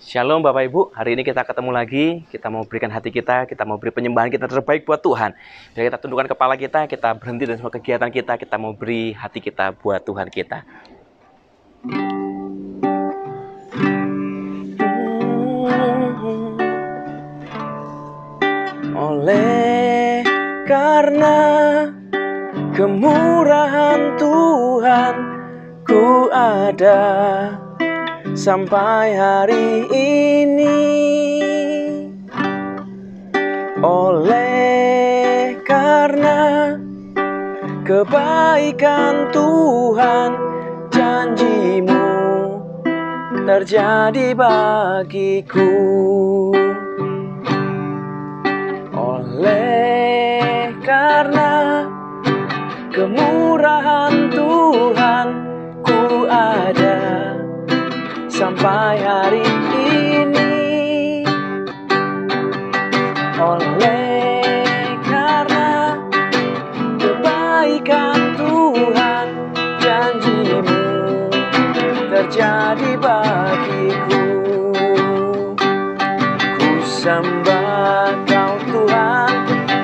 Shalom Bapak Ibu, hari ini kita ketemu lagi. Kita mau berikan hati kita mau beri penyembahan kita terbaik buat Tuhan. Biar kita tundukkan kepala kita berhenti dari semua kegiatan kita mau beri hati kita buat Tuhan kita. Oleh karena kemurahan Tuhan, ku ada sampai hari ini. Oleh karena kebaikan Tuhan, janji-Mu terjadi bagiku. Oleh karena kemurahan Tuhan, ku ada sampai hari ini. Oleh karena kebaikan Tuhan, janji-Mu terjadi bagiku. Ku sembah Kau Tuhan,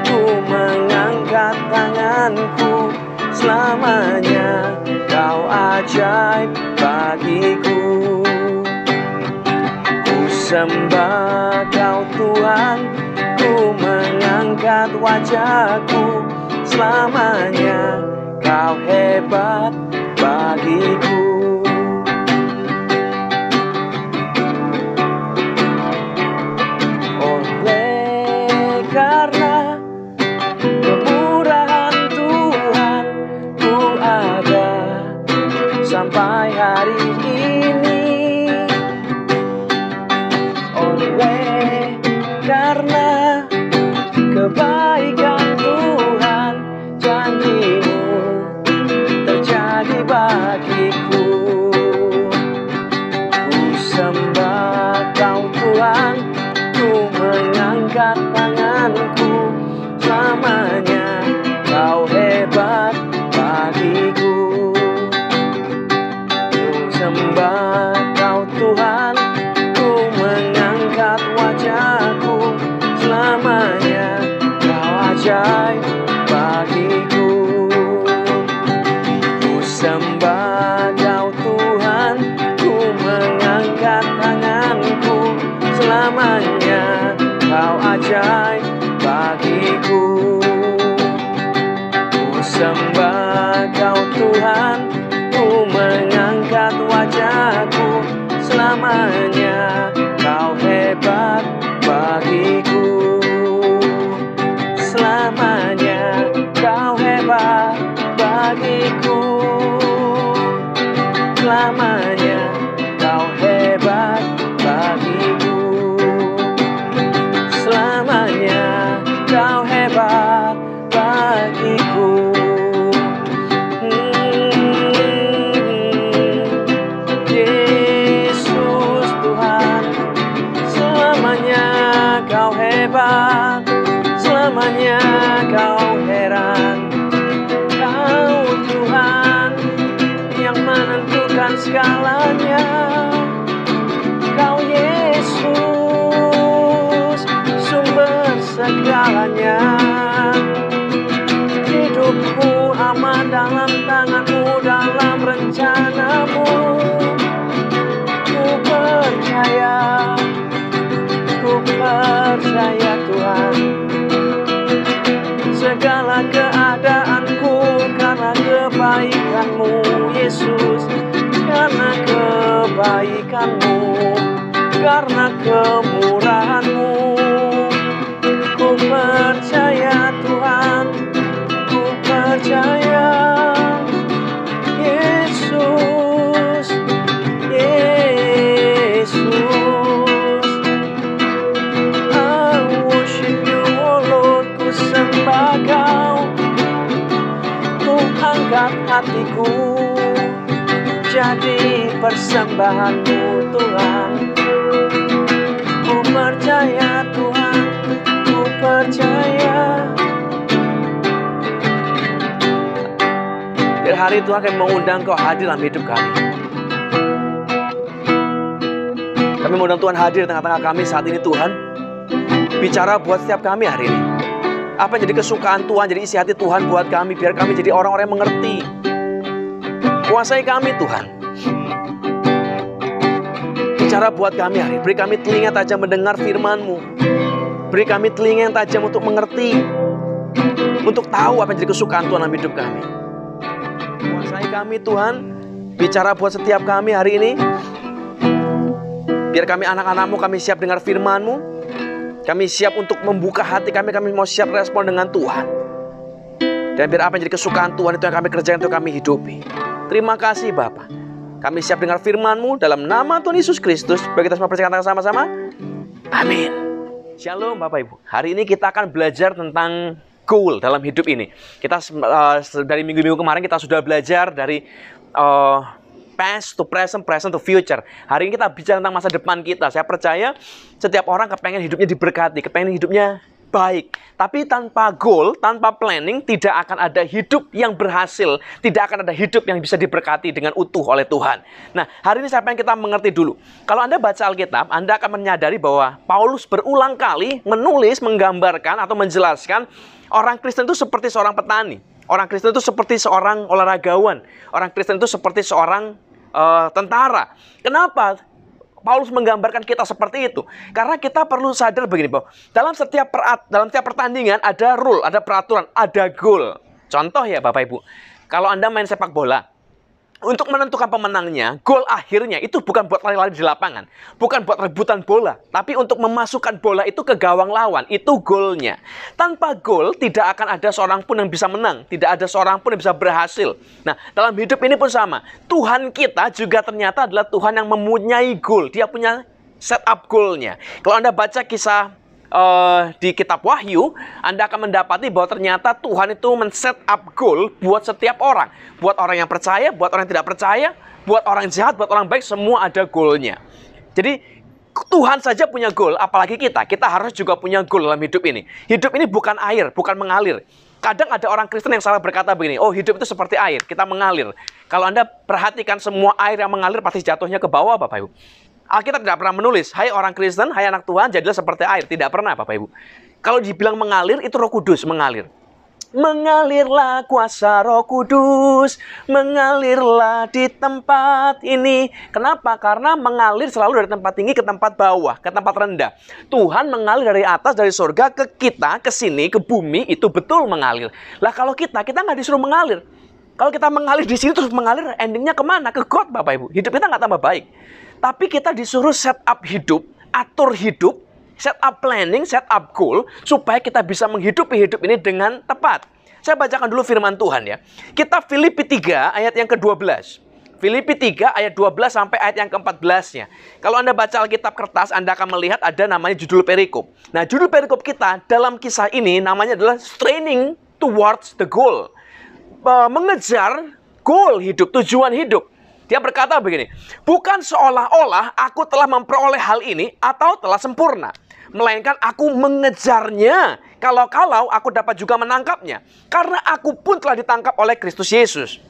ku mengangkat tanganku, selamanya Kau ajaib bagiku. Ku sembah Kau Tuhan, ku mengangkat wajahku, selamanya Kau hebat bagiku. Oleh karena kemurahan Tuhan, ku ada sampai hari ini. Oleh karena kebaikan Tuhan, janji-Mu terjadi bagiku. Ku sembah Kau Tuhan, ku mengangkat tanganku, selamanya Kau hebat bagiku. Ku sembah Kau Tuhan, ku mengangkat wajahku, selamanya Kau ajaib bagiku. Ku sembah Kau Tuhan, ku mengangkat tanganku, selamanya Kau ajaib bagiku. Ku sembah Kau Tuhan, ku mengangkat wajahku, selamanya Kau hebat bagiku. Selamanya Kau hebat bagiku. Selamanya Kau hebat bagiku. Selamanya Kau hebat bagiku. Yesus Tuhan, selamanya Kau hebat, selamanya Kau heran. Kau Tuhan yang menentukan segalanya. Kau Yesus, sumber segalanya. Hidupku aman dalam tangan-Mu, dalam rencana-Mu. Ku percaya Tuhan, segala keadaanku karena kebaikan-Mu Yesus, karena kebaikan-Mu, karena kemurahan-Mu. Ku percaya Tuhan, ku percaya Yesus, Yesus. I worship You, oh Lord, ku sembah Kau, ku angkat hatiku jadi persembahan-Mu Tuhan. Ku percaya Tuhan, ku percaya. Biar hari Tuhan akan mengundang Kau hadir dalam hidup kami. Kami mohon Tuhan hadir di tengah-tengah kami saat ini Tuhan. Bicara buat setiap kami hari ini. Apa yang jadi kesukaan Tuhan, jadi isi hati Tuhan buat kami. Biar kami jadi orang-orang yang mengerti. Kuasai kami Tuhan. Bicara buat kami hari ini. Beri kami telinga tajam mendengar firman-Mu. Beri kami telinga yang tajam untuk mengerti. Untuk tahu apa yang jadi kesukaan Tuhan dalam hidup kami. Kuasai kami Tuhan. Bicara buat setiap kami hari ini. Biar kami anak-anak-Mu, kami siap dengar firman-Mu. Kami siap untuk membuka hati kami mau siap respon dengan Tuhan. Dan biar apa yang jadi kesukaan Tuhan itu yang kami kerjakan, itu kami hidupi. Terima kasih Bapa. Kami siap dengar firman-Mu dalam nama Tuhan Yesus Kristus. Bagi kita semua percaya sama-sama. Amin. Shalom Bapak Ibu. Hari ini kita akan belajar tentang goal dalam hidup ini. Kita dari minggu-minggu kemarin kita sudah belajar dari past to present, present to future. Hari ini kita bicara tentang masa depan kita. Saya percaya setiap orang kepengen hidupnya diberkati, kepengen hidupnya baik. Tapi tanpa goal, tanpa planning, tidak akan ada hidup yang berhasil. Tidak akan ada hidup yang bisa diberkati dengan utuh oleh Tuhan. Nah, hari ini saya pengen kita mengerti dulu. Kalau Anda baca Alkitab, Anda akan menyadari bahwa Paulus berulang kali menulis, menggambarkan, atau menjelaskan orang Kristen itu seperti seorang petani. Orang Kristen itu seperti seorang olahragawan. Orang Kristen itu seperti seorang tentara. Kenapa Paulus menggambarkan kita seperti itu? Karena kita perlu sadar begini, bahwa dalam setiap pertandingan ada rule, ada peraturan, ada goal. Contoh ya Bapak Ibu, kalau Anda main sepak bola, untuk menentukan pemenangnya, gol akhirnya itu bukan buat lari-lari di lapangan, bukan buat rebutan bola, tapi untuk memasukkan bola itu ke gawang lawan, itu golnya. Tanpa gol, tidak akan ada seorang pun yang bisa menang, tidak ada seorang pun yang bisa berhasil. Nah, dalam hidup ini pun sama. Tuhan kita juga ternyata adalah Tuhan yang mempunyai gol, dia punya setup golnya. Kalau Anda baca kisah di kitab Wahyu, Anda akan mendapati bahwa ternyata Tuhan itu men-set up goal buat setiap orang. Buat orang yang percaya, buat orang yang tidak percaya, buat orang jahat, buat orang baik, semua ada goalnya. Jadi Tuhan saja punya goal, apalagi kita. Kita harus juga punya goal dalam hidup ini. Hidup ini bukan air, bukan mengalir. Kadang ada orang Kristen yang salah berkata begini, oh hidup itu seperti air, kita mengalir. Kalau Anda perhatikan semua air yang mengalir pasti jatuhnya ke bawah Bapak Ibu. Alkitab tidak pernah menulis, hai orang Kristen, hai anak Tuhan, jadilah seperti air. Tidak pernah Bapak Ibu. Kalau dibilang mengalir, itu Roh Kudus mengalir. Mengalirlah kuasa Roh Kudus, mengalirlah di tempat ini. Kenapa? Karena mengalir selalu dari tempat tinggi ke tempat bawah, ke tempat rendah. Tuhan mengalir dari atas, dari surga ke kita, ke sini, ke bumi, itu betul mengalir. Lah kalau kita nggak disuruh mengalir. Kalau kita mengalir di sini terus mengalir, endingnya kemana? Ke God Bapak Ibu. Hidup kita nggak tambah baik. Tapi kita disuruh set up hidup, atur hidup, set up planning, set up goal, supaya kita bisa menghidupi hidup ini dengan tepat. Saya bacakan dulu firman Tuhan ya. Kita Filipi 3 ayat yang ke-12. Filipi 3 ayat 12 sampai ayat yang ke-14-nya. Kalau Anda baca Alkitab kertas, Anda akan melihat ada namanya judul perikop. Nah, judul perikop kita dalam kisah ini namanya adalah Straining Towards the Goal. Mengejar goal hidup, tujuan hidup. Dia berkata begini, bukan seolah-olah aku telah memperoleh hal ini atau telah sempurna. Melainkan aku mengejarnya. Kalau-kalau aku dapat juga menangkapnya. Karena aku pun telah ditangkap oleh Kristus Yesus.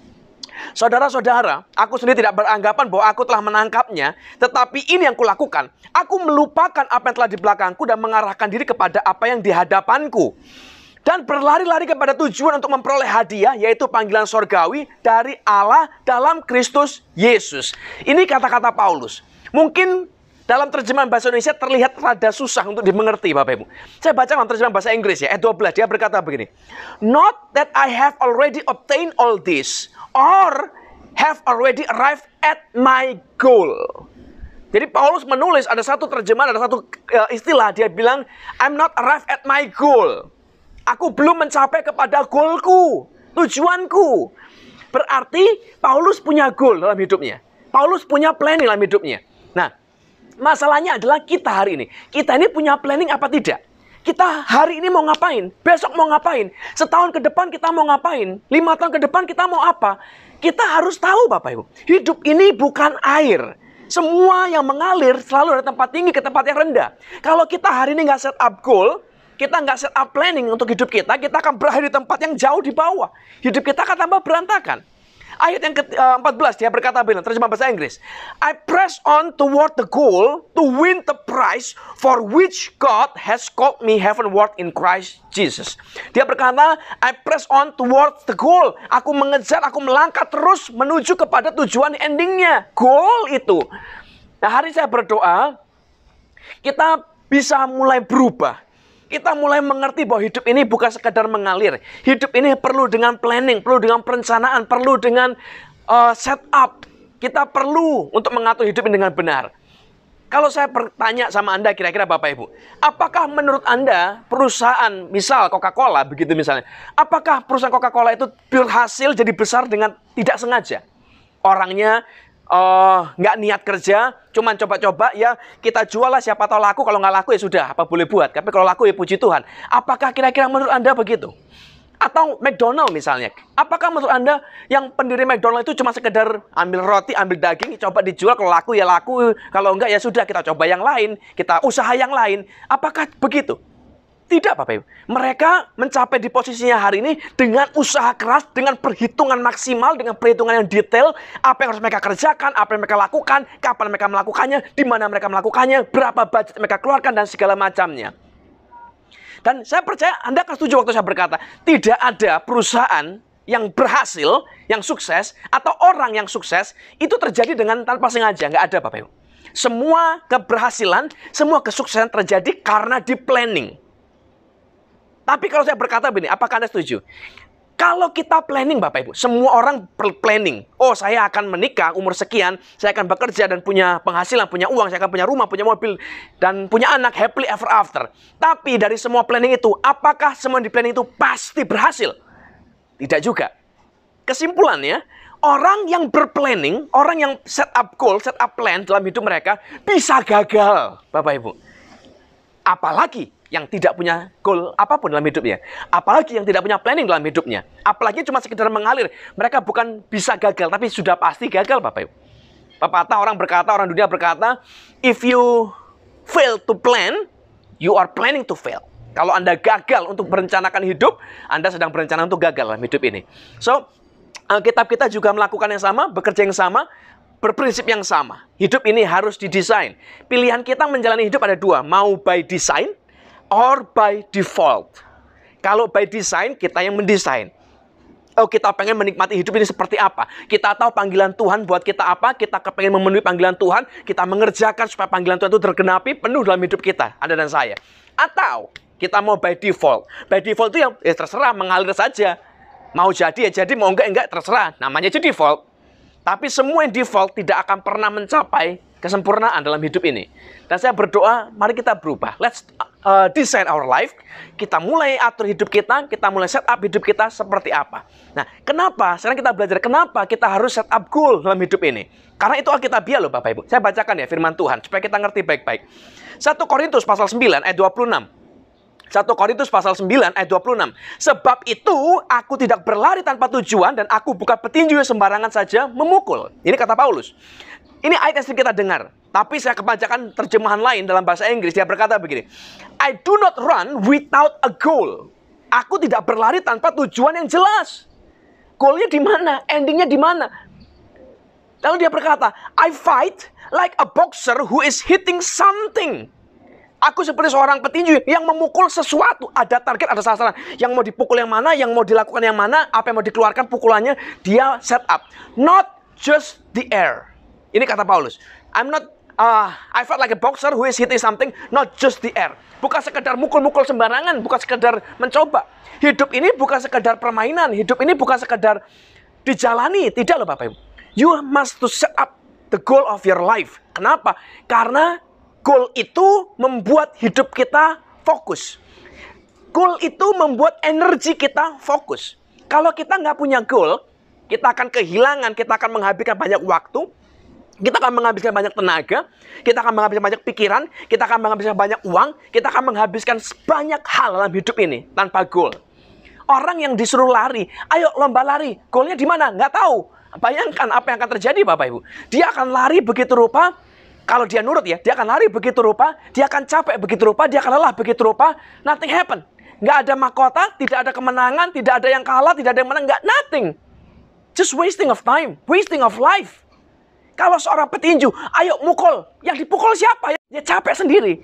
Saudara-saudara, aku sendiri tidak beranggapan bahwa aku telah menangkapnya. Tetapi ini yang kulakukan. Aku melupakan apa yang telah di belakangku dan mengarahkan diri kepada apa yang di hadapanku. Dan berlari-lari kepada tujuan untuk memperoleh hadiah, yaitu panggilan sorgawi dari Allah dalam Kristus Yesus. Ini kata-kata Paulus. Mungkin dalam terjemahan bahasa Indonesia terlihat rada susah untuk dimengerti Bapak Ibu. Saya baca dalam terjemahan bahasa Inggris ya, ayat 12. Dia berkata begini. Not that I have already obtained all this, or have already arrived at my goal. Jadi Paulus menulis, ada satu terjemahan, ada satu istilah. Dia bilang, I'm not arrived at my goal. Aku belum mencapai kepada goalku, tujuanku. Berarti Paulus punya goal dalam hidupnya. Paulus punya planning dalam hidupnya. Nah, masalahnya adalah kita hari ini. Kita ini punya planning apa tidak? Kita hari ini mau ngapain? Besok mau ngapain? Setahun ke depan kita mau ngapain? 5 tahun ke depan kita mau apa? Kita harus tahu Bapak Ibu. Hidup ini bukan air. Semua yang mengalir selalu dari tempat tinggi ke tempat yang rendah. Kalau kita hari ini nggak set up goal, kita nggak set up planning untuk hidup kita akan berakhir di tempat yang jauh di bawah. Hidup kita akan tambah berantakan. Ayat yang ke-14 dia berkata bilang, terjemah bahasa Inggris, I press on toward the goal to win the prize for which God has called me heavenward in Christ Jesus. Dia berkata, I press on toward the goal. Aku mengejar, aku melangkah terus menuju kepada tujuan endingnya. Goal itu. Nah, hari saya berdoa, kita bisa mulai berubah. Kita mulai mengerti bahwa hidup ini bukan sekadar mengalir. Hidup ini perlu dengan planning, perlu dengan perencanaan, perlu dengan setup. Kita perlu untuk mengatur hidup ini dengan benar. Kalau saya bertanya sama Anda kira-kira Bapak Ibu, apakah menurut Anda perusahaan, misal Coca-Cola, begitu misalnya, apakah perusahaan Coca-Cola itu berhasil jadi besar dengan tidak sengaja? Orangnya nggak niat kerja, cuman coba-coba, ya kita jual lah, siapa tahu laku, kalau nggak laku ya sudah, apa boleh buat. Tapi kalau laku ya puji Tuhan. Apakah kira-kira menurut Anda begitu? Atau McDonald misalnya, apakah menurut Anda yang pendiri McDonald itu cuma sekedar ambil roti, ambil daging, coba dijual, kalau laku ya laku, kalau enggak ya sudah, kita coba yang lain, kita usaha yang lain. Apakah begitu? Tidak, Bapak Ibu. Mereka mencapai di posisinya hari ini dengan usaha keras, dengan perhitungan maksimal, dengan perhitungan yang detail, apa yang harus mereka kerjakan, apa yang mereka lakukan, kapan mereka melakukannya, di mana mereka melakukannya, berapa budget mereka keluarkan, dan segala macamnya. Dan saya percaya Anda akan setuju waktu saya berkata, tidak ada perusahaan yang berhasil, yang sukses, atau orang yang sukses, itu terjadi dengan tanpa sengaja. Nggak ada, Bapak Ibu. Semua keberhasilan, semua kesuksesan terjadi karena di planning. Tapi kalau saya berkata begini, apakah Anda setuju? Kalau kita planning, Bapak Ibu, semua orang planning. Oh, saya akan menikah umur sekian, saya akan bekerja dan punya penghasilan, punya uang, saya akan punya rumah, punya mobil, dan punya anak happily ever after. Tapi dari semua planning itu, apakah semua di planning itu pasti berhasil? Tidak juga. Kesimpulannya, orang yang berplanning, orang yang set up goal, set up plan dalam hidup mereka, bisa gagal, Bapak Ibu. Apalagi yang tidak punya goal apapun dalam hidupnya. Apalagi yang tidak punya planning dalam hidupnya. Apalagi cuma sekedar mengalir. Mereka bukan bisa gagal, tapi sudah pasti gagal, Bapak Ibu. Pepatah orang berkata, orang dunia berkata, if you fail to plan, you are planning to fail. Kalau Anda gagal untuk merencanakan hidup, Anda sedang berencana untuk gagal dalam hidup ini. So, Alkitab kita juga melakukan yang sama, bekerja yang sama, berprinsip yang sama. Hidup ini harus didesain. Pilihan kita menjalani hidup ada dua, mau by design, or by default. Kalau by design, kita yang mendesain. Oh, kita pengen menikmati hidup ini seperti apa. Kita tahu panggilan Tuhan buat kita apa. Kita kepengen memenuhi panggilan Tuhan. Kita mengerjakan supaya panggilan Tuhan itu tergenapi penuh dalam hidup kita. Anda dan saya. Atau kita mau by default. By default itu yang terserah, mengalir saja. Mau jadi ya jadi, mau enggak terserah. Namanya aja default. Tapi semua yang default tidak akan pernah mencapai kesempurnaan dalam hidup ini. Dan saya berdoa, mari kita berubah. Let's design our life. Kita mulai atur hidup kita mulai set up hidup kita seperti apa. Nah, kenapa? Sekarang kita belajar kenapa kita harus set up goal dalam hidup ini. Karena itu Alkitabiah loh Bapak Ibu. Saya bacakan ya firman Tuhan, supaya kita ngerti baik-baik. 1 Korintus pasal 9 ayat 26. 1 Korintus pasal 9 ayat 26. Sebab itu aku tidak berlari tanpa tujuan dan aku bukan petinju yang sembarangan saja memukul. Ini kata Paulus. Ini ayat yang sering kita dengar. Tapi saya kebacakan terjemahan lain dalam bahasa Inggris. Dia berkata begini. I do not run without a goal. Aku tidak berlari tanpa tujuan yang jelas. Goalnya di mana? Endingnya di mana? Lalu dia berkata, I fight like a boxer who is hitting something. Aku seperti seorang petinju yang memukul sesuatu. Ada target, ada sasaran. Yang mau dipukul yang mana, yang mau dilakukan yang mana, apa yang mau dikeluarkan pukulannya, dia set up. Not just the air. Ini kata Paulus. I felt like a boxer who is hitting something, not just the air. Bukan sekedar mukul-mukul sembarangan, bukan sekedar mencoba. Hidup ini bukan sekedar permainan, hidup ini bukan sekedar dijalani. Tidak loh Bapak Ibu. You must to set up the goal of your life. Kenapa? Karena goal itu membuat hidup kita fokus. Goal itu membuat energi kita fokus. Kalau kita nggak punya goal, kita akan kehilangan, kita akan menghabiskan banyak waktu, kita akan menghabiskan banyak tenaga, kita akan menghabiskan banyak pikiran, kita akan menghabiskan banyak uang, kita akan menghabiskan banyak hal dalam hidup ini tanpa goal. Orang yang disuruh lari, ayo lomba lari, goalnya di mana? Nggak tahu. Bayangkan apa yang akan terjadi Bapak Ibu. Dia akan lari begitu rupa, kalau dia nurut ya, dia akan lari begitu rupa, dia akan capek begitu rupa, dia akan lelah begitu rupa, nothing happen. Nggak ada mahkota, tidak ada kemenangan, tidak ada yang kalah, tidak ada yang menang, nggak, nothing. Just wasting of time, wasting of life. Kalau seorang petinju, ayo mukul. Yang dipukul siapa? Dia capek sendiri.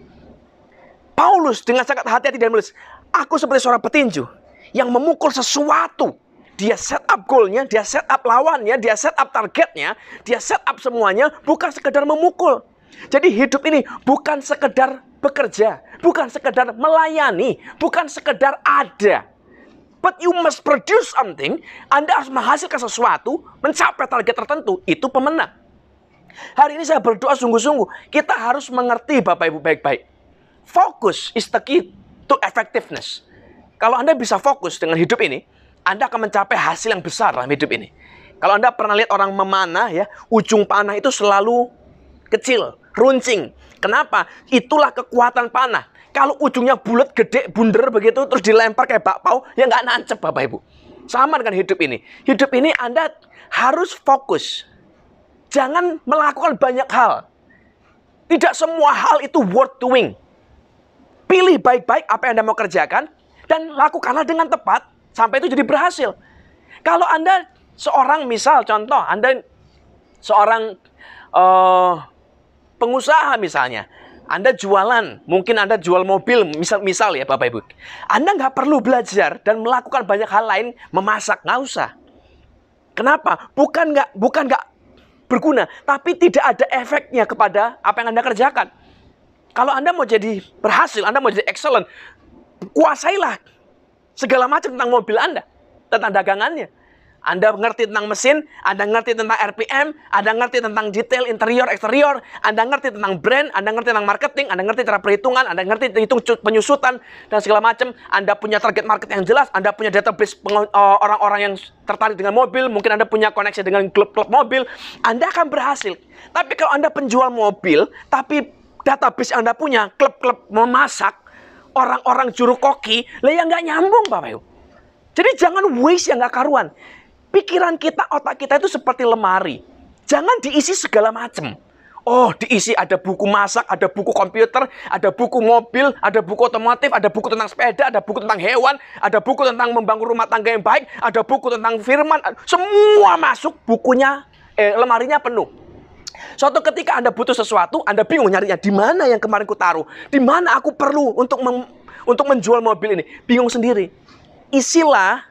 Paulus dengan sangat hati-hati dan menulis, aku seperti seorang petinju yang memukul sesuatu. Dia set up goalnya, dia set up lawannya, dia set up targetnya, dia set up semuanya, bukan sekedar memukul. Jadi hidup ini bukan sekedar bekerja, bukan sekedar melayani, bukan sekedar ada. But you must produce something. Anda harus menghasilkan sesuatu, mencapai target tertentu. Itu pemenang. Hari ini saya berdoa sungguh-sungguh. Kita harus mengerti Bapak Ibu baik-baik. Focus is the key to effectiveness. Kalau Anda bisa fokus dengan hidup ini, Anda akan mencapai hasil yang besar dalam hidup ini. Kalau Anda pernah lihat orang memanah, ya, ujung panah itu selalu kecil, runcing. Kenapa? Itulah kekuatan panah. Kalau ujungnya bulat, gede, bunder begitu, terus dilempar kayak bakpao, ya nggak nancep Bapak Ibu. Sama dengan hidup ini. Hidup ini Anda harus fokus. Jangan melakukan banyak hal. Tidak semua hal itu worth doing. Pilih baik-baik apa yang Anda mau kerjakan, dan lakukanlah dengan tepat, sampai itu jadi berhasil. Kalau Anda seorang, misal contoh, Anda seorang pengusaha misalnya, Anda jualan, mungkin Anda jual mobil, misal ya Bapak Ibu. Anda nggak perlu belajar dan melakukan banyak hal lain, memasak, nggak usah. Kenapa? Bukan nggak berguna, tapi tidak ada efeknya kepada apa yang Anda kerjakan. Kalau Anda mau jadi berhasil, Anda mau jadi excellent, kuasailah segala macam tentang mobil Anda, tentang dagangannya. Anda ngerti tentang mesin, Anda ngerti tentang RPM, Anda ngerti tentang detail interior, eksterior, Anda ngerti tentang brand, Anda ngerti tentang marketing, Anda ngerti cara perhitungan, Anda ngerti hitung penyusutan, dan segala macam. Anda punya target market yang jelas, Anda punya database orang-orang yang tertarik dengan mobil, mungkin Anda punya koneksi dengan klub-klub mobil, Anda akan berhasil. Tapi kalau Anda penjual mobil, tapi database yang Anda punya, klub-klub memasak, orang-orang juru koki, lah ya nggak nyambung Bapak Ibu. Jadi jangan waste yang nggak karuan. Pikiran kita, otak kita itu seperti lemari. Jangan diisi segala macam. Oh, diisi ada buku masak, ada buku komputer, ada buku mobil, ada buku otomotif, ada buku tentang sepeda, ada buku tentang hewan, ada buku tentang membangun rumah tangga yang baik, ada buku tentang firman. Semua masuk, bukunya, lemarinya penuh. Suatu ketika Anda butuh sesuatu, Anda bingung nyarinya. Di mana yang kemarin ku taruh? Di mana aku perlu untuk menjual mobil ini? Bingung sendiri. Isilah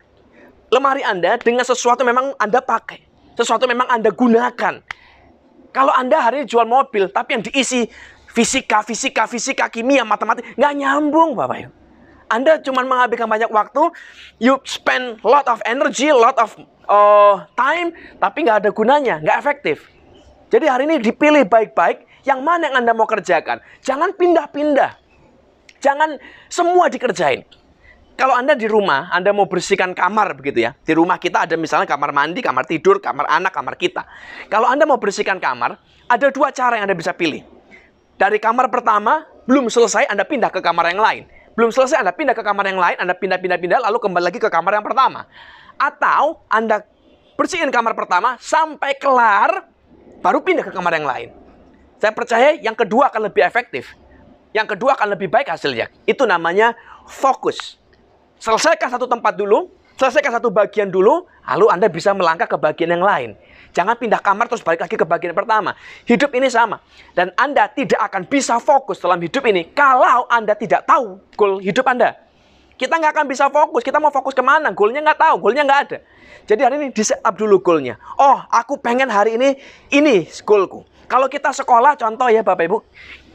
lemari Anda dengan sesuatu memang Anda pakai. Sesuatu memang Anda gunakan. Kalau Anda hari ini jual mobil, tapi yang diisi fisika, kimia, matematika, nggak nyambung Bapak Ibu. Anda cuma menghabiskan banyak waktu, you spend lot of energy, lot of time, tapi nggak ada gunanya, nggak efektif. Jadi hari ini dipilih baik-baik, yang mana yang Anda mau kerjakan. Jangan pindah-pindah. Jangan semua dikerjain. Kalau Anda di rumah, Anda mau bersihkan kamar begitu ya. Di rumah kita ada misalnya kamar mandi, kamar tidur, kamar anak, kamar kita. Kalau Anda mau bersihkan kamar, ada dua cara yang Anda bisa pilih. Dari kamar pertama, belum selesai, Anda pindah ke kamar yang lain. Belum selesai, Anda pindah ke kamar yang lain, Anda pindah, lalu kembali lagi ke kamar yang pertama. Atau Anda bersihin kamar pertama, sampai kelar, baru pindah ke kamar yang lain. Saya percaya yang kedua akan lebih efektif. Yang kedua akan lebih baik hasilnya. Itu namanya fokus. Selesaikan satu tempat dulu, selesaikan satu bagian dulu, lalu Anda bisa melangkah ke bagian yang lain. Jangan pindah kamar terus balik lagi ke bagian pertama. Hidup ini sama. Dan Anda tidak akan bisa fokus dalam hidup ini kalau Anda tidak tahu goal hidup Anda. Kita nggak akan bisa fokus. Kita mau fokus kemana? Goalnya nggak tahu. Goalnya nggak ada. Jadi hari ini di-set up dulu goalnya. Oh, aku pengen hari ini goalku. Kalau kita sekolah, contoh ya Bapak Ibu,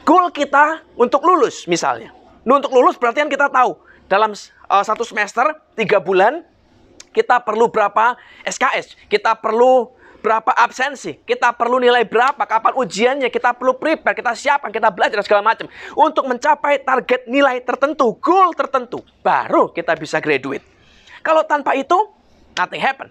goal kita untuk lulus misalnya. Untuk lulus berarti kan kita tahu. Dalam satu semester, 3 bulan, kita perlu berapa SKS, kita perlu berapa absensi, kita perlu nilai berapa, kapan ujiannya, kita perlu prepare, kita siapkan, kita belajar, segala macam. Untuk mencapai target nilai tertentu, goal tertentu, baru kita bisa graduate. Kalau tanpa itu, nothing happen.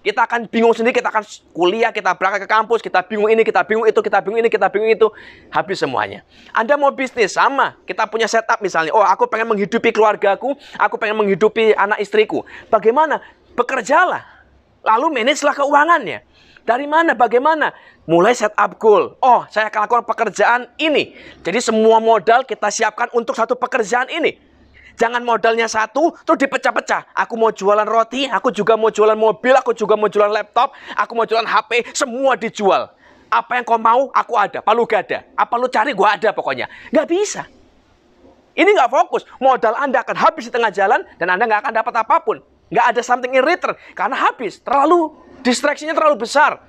Kita akan bingung sendiri, kita akan kuliah, kita berangkat ke kampus, kita bingung ini, kita bingung itu, kita bingung ini, kita bingung itu. Habis semuanya. Anda mau bisnis, sama. Kita punya setup misalnya. Oh, aku pengen menghidupi keluargaku, aku pengen menghidupi anak istriku. Bagaimana? Bekerjalah. Lalu manajelah keuangannya. Dari mana? Bagaimana? Mulai set up goal. Oh, saya akan lakukan pekerjaan ini. Jadi semua modal kita siapkan untuk satu pekerjaan ini. Jangan modalnya satu, terus dipecah-pecah. Aku mau jualan roti, aku juga mau jualan mobil, aku juga mau jualan laptop, aku mau jualan HP, semua dijual. Apa yang kau mau, aku ada. Apa lu gak ada? Apa lu cari, gua ada pokoknya. Nggak bisa. Ini nggak fokus. Modal Anda akan habis di tengah jalan, dan Anda nggak akan dapat apapun. Nggak ada something in return, karena habis. Distraksinya terlalu besar.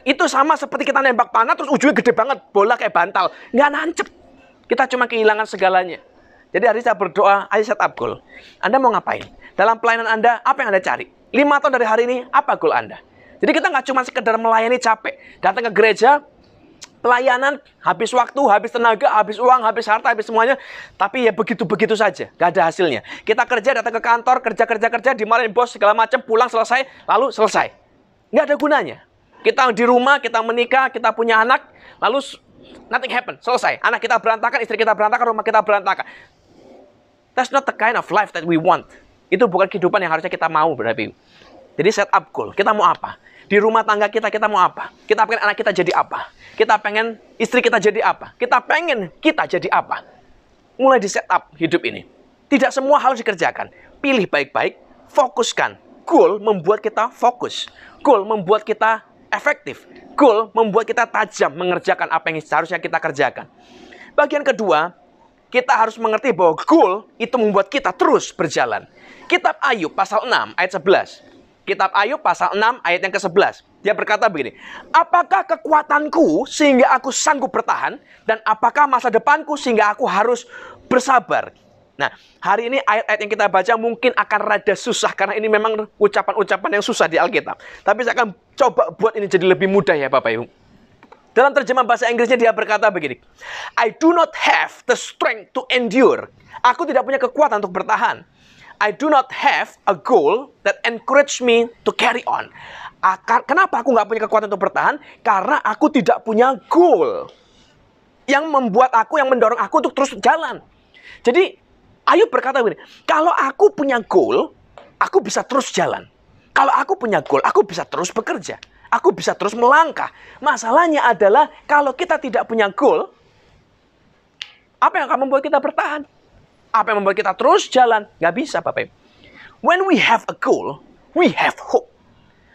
Itu sama seperti kita nembak panah, terus ujungnya gede banget, bola kayak bantal. Nggak nancep. Kita cuma kehilangan segalanya. Jadi hari saya berdoa, ayo set up goal. Anda mau ngapain? Dalam pelayanan Anda, apa yang Anda cari? 5 tahun dari hari ini, apa goal Anda? Jadi kita nggak cuma sekedar melayani capek. Datang ke gereja, pelayanan, habis waktu, habis tenaga, habis uang, habis harta, habis semuanya. Tapi ya begitu-begitu saja, nggak ada hasilnya. Kita kerja, datang ke kantor, kerja, dimarahin bos, segala macam, pulang selesai, lalu selesai. Nggak ada gunanya. Kita di rumah, kita menikah, kita punya anak, lalu nothing happen, selesai. Anak kita berantakan, istri kita berantakan, rumah kita berantakan. That's not the kind of life that we want. Itu bukan kehidupan yang harusnya kita mau, berarti. Jadi set up goal. Kita mau apa? Di rumah tangga kita mau apa? Kita pengen anak kita jadi apa? Kita pengen istri kita jadi apa? Kita pengen kita jadi apa? Mulai di set up hidup ini. Tidak semua harus dikerjakan. Pilih baik-baik, fokuskan. Goal membuat kita fokus. Goal membuat kita efektif. Goal membuat kita tajam mengerjakan apa yang seharusnya kita kerjakan. Bagian kedua, kita harus mengerti bahwa goal itu membuat kita terus berjalan. Kitab Ayub pasal 6 ayat 11. Kitab Ayub pasal 6 ayat yang ke-11. Dia berkata begini, apakah kekuatanku sehingga aku sanggup bertahan? Dan apakah masa depanku sehingga aku harus bersabar? Nah, hari ini ayat-ayat yang kita baca mungkin akan rada susah, karena ini memang ucapan-ucapan yang susah di Alkitab. Tapi saya akan coba buat ini jadi lebih mudah ya Bapak Ibu. Dalam terjemahan bahasa Inggrisnya dia berkata begini, I do not have the strength to endure. Aku tidak punya kekuatan untuk bertahan. I do not have a goal that encourage me to carry on. Kenapa aku nggak punya kekuatan untuk bertahan? Karena aku tidak punya goal yang membuat aku, yang mendorong aku untuk terus jalan. Jadi Ayub berkata begini, kalau aku punya goal, aku bisa terus jalan. Kalau aku punya goal, aku bisa terus bekerja. Aku bisa terus melangkah. Masalahnya adalah kalau kita tidak punya goal, apa yang akan membuat kita bertahan? Apa yang membuat kita terus jalan? Nggak bisa, Bapak Ibu. When we have a goal, we have hope.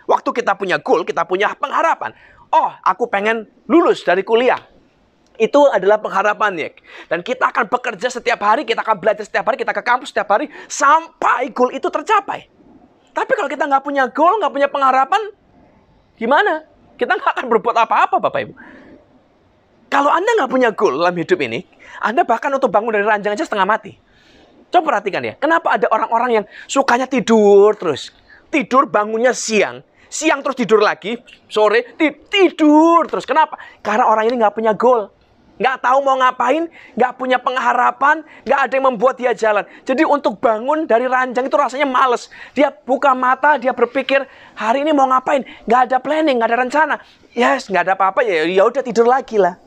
Waktu kita punya goal, kita punya pengharapan. Oh, aku pengen lulus dari kuliah. Itu adalah pengharapannya. Dan kita akan bekerja setiap hari, kita akan belajar setiap hari, kita ke kampus setiap hari, sampai goal itu tercapai. Tapi kalau kita nggak punya goal, nggak punya pengharapan, gimana? Kita nggak akan berbuat apa-apa, Bapak Ibu. Kalau Anda nggak punya goal dalam hidup ini, Anda bahkan untuk bangun dari ranjang aja setengah mati. Coba perhatikan ya, kenapa ada orang-orang yang sukanya tidur terus? Tidur bangunnya siang, siang terus tidur lagi, sore tidur terus. Kenapa? Karena orang ini nggak punya goal. Nggak tahu mau ngapain, nggak punya pengharapan, nggak ada yang membuat dia jalan. Jadi untuk bangun dari ranjang itu rasanya males. Dia buka mata, dia berpikir, hari ini mau ngapain? Nggak ada planning, nggak ada rencana. Yes, nggak ada apa-apa, ya udah tidur lagi lah.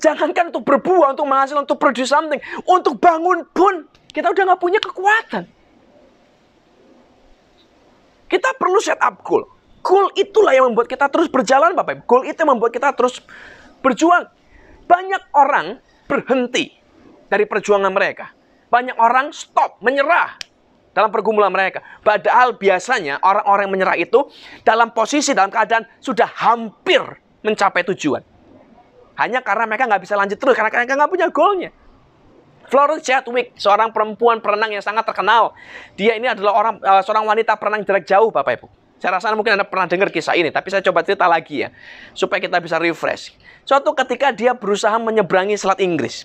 Jangankan untuk berbuah, untuk menghasilkan, untuk produce something. Untuk bangun pun, kita udah nggak punya kekuatan. Kita perlu set up goal. Goal itulah yang membuat kita terus berjalan, Bapak Ibu. Goal itu yang membuat kita terus berjuang. Banyak orang berhenti dari perjuangan mereka. Banyak orang stop, menyerah dalam pergumulan mereka. Padahal biasanya orang-orang yang menyerah itu dalam posisi, dalam keadaan sudah hampir mencapai tujuan. Hanya karena mereka nggak bisa lanjut terus, karena mereka nggak punya goalnya. Florence Chadwick, seorang perempuan perenang yang sangat terkenal. Dia ini adalah seorang wanita perenang jarak jauh, Bapak Ibu. Saya rasa mungkin Anda pernah dengar kisah ini, tapi saya coba cerita lagi ya, supaya kita bisa refresh. Suatu ketika dia berusaha menyeberangi Selat Inggris.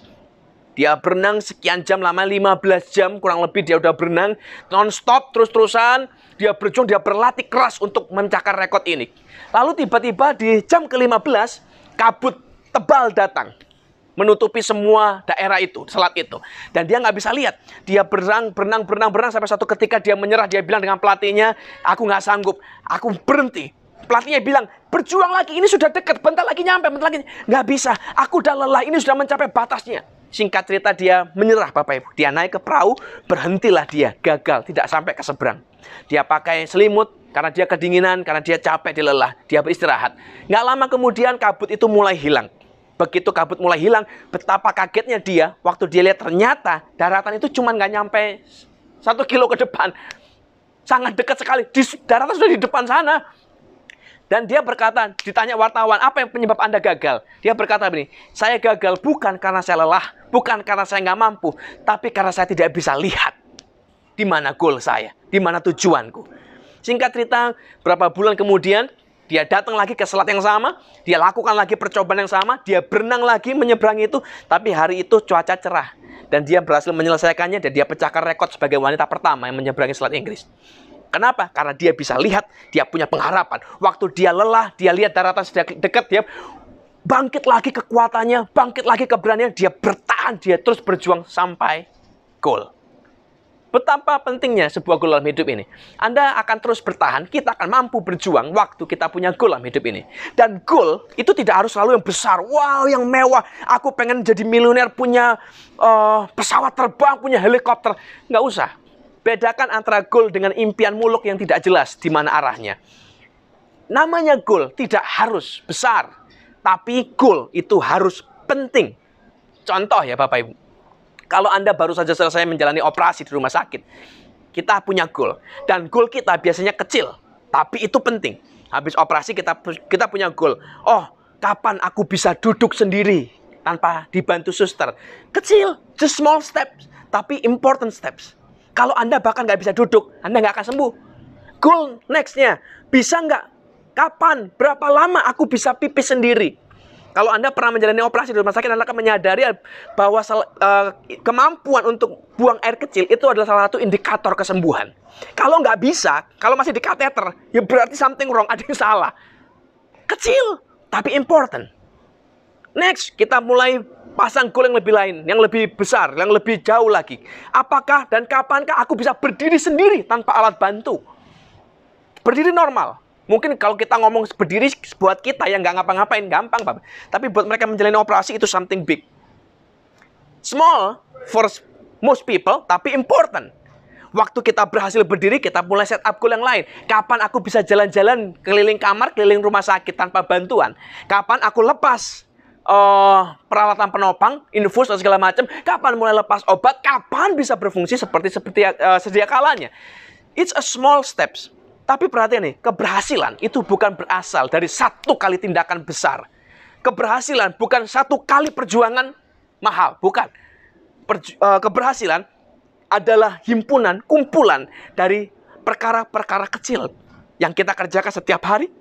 Dia berenang sekian jam, lama 15 jam kurang lebih dia udah berenang non-stop, terus-terusan. Dia berjuang, dia berlatih keras untuk mencakar rekor ini. Lalu tiba-tiba di jam ke-15, kabut tebal datang, menutupi semua daerah itu, selat itu. Dan dia nggak bisa lihat. Dia berenang sampai satu ketika dia menyerah. Dia bilang dengan pelatihnya, aku nggak sanggup, aku berhenti. Pelatihnya bilang, berjuang lagi, ini sudah dekat, bentar lagi nyampe, bentar lagi. Nggak bisa, aku udah lelah, ini sudah mencapai batasnya. Singkat cerita dia menyerah, Bapak Ibu. Dia naik ke perahu, berhentilah dia, gagal, tidak sampai ke seberang. Dia pakai selimut, karena dia kedinginan, karena dia capek, dia lelah. Dia beristirahat. Nggak lama kemudian kabut itu mulai hilang. Begitu kabut mulai hilang, betapa kagetnya dia waktu dia lihat ternyata daratan itu cuma nggak nyampe 1 kilo ke depan. Sangat dekat sekali. Daratan sudah di depan sana. Dan dia berkata, ditanya wartawan, apa yang penyebab Anda gagal? Dia berkata begini, saya gagal bukan karena saya lelah, bukan karena saya nggak mampu, tapi karena saya tidak bisa lihat di mana goal saya, di mana tujuanku. Singkat cerita, berapa bulan kemudian, dia datang lagi ke selat yang sama, dia lakukan lagi percobaan yang sama, dia berenang lagi menyeberangi itu, tapi hari itu cuaca cerah. Dan dia berhasil menyelesaikannya, dan dia pecahkan rekor sebagai wanita pertama yang menyeberangi selat Inggris. Kenapa? Karena dia bisa lihat, dia punya pengharapan. Waktu dia lelah, dia lihat daratan sudah dekat, dia bangkit lagi kekuatannya, bangkit lagi keberanian, dia bertahan, dia terus berjuang sampai goal. Betapa pentingnya sebuah goal dalam hidup ini. Anda akan terus bertahan, kita akan mampu berjuang waktu kita punya goal dalam hidup ini. Dan goal itu tidak harus selalu yang besar, wow, yang mewah. Aku pengen jadi miliuner, punya pesawat terbang, punya helikopter. Nggak usah. Bedakan antara goal dengan impian muluk yang tidak jelas di mana arahnya. Namanya goal tidak harus besar, tapi goal itu harus penting. Contoh ya Bapak Ibu, kalau Anda baru saja selesai menjalani operasi di rumah sakit, kita punya goal. Dan goal kita biasanya kecil, tapi itu penting. Habis operasi kita punya goal. Oh, kapan aku bisa duduk sendiri tanpa dibantu suster? Kecil, just small steps, tapi important steps. Kalau Anda bahkan nggak bisa duduk, Anda nggak akan sembuh. Goal next-nya, bisa nggak? Kapan? Berapa lama aku bisa pipis sendiri? Kalau Anda pernah menjalani operasi di rumah sakit, Anda akan menyadari bahwa kemampuan untuk buang air kecil itu adalah salah satu indikator kesembuhan. Kalau nggak bisa, kalau masih di kateter, ya berarti something wrong, ada yang salah. Kecil, tapi important. Next, kita mulai pasang goal yang lebih lain, yang lebih besar, yang lebih jauh lagi. Apakah dan kapankah aku bisa berdiri sendiri tanpa alat bantu? Berdiri normal. Mungkin kalau kita ngomong berdiri buat kita yang nggak ngapa-ngapain, gampang, Bapak. Tapi buat mereka menjalani operasi itu something big. Small for most people, tapi important. Waktu kita berhasil berdiri, kita mulai set up goal yang lain. Kapan aku bisa jalan-jalan keliling kamar, keliling rumah sakit tanpa bantuan? Kapan aku lepas peralatan penopang, infus dan segala macam? Kapan mulai lepas obat? Kapan bisa berfungsi seperti sedia kalanya? It's a small steps. Tapi perhatian nih, keberhasilan itu bukan berasal dari satu kali tindakan besar. Keberhasilan bukan satu kali perjuangan mahal, bukan. Keberhasilan adalah himpunan, kumpulan dari perkara-perkara kecil yang kita kerjakan setiap hari,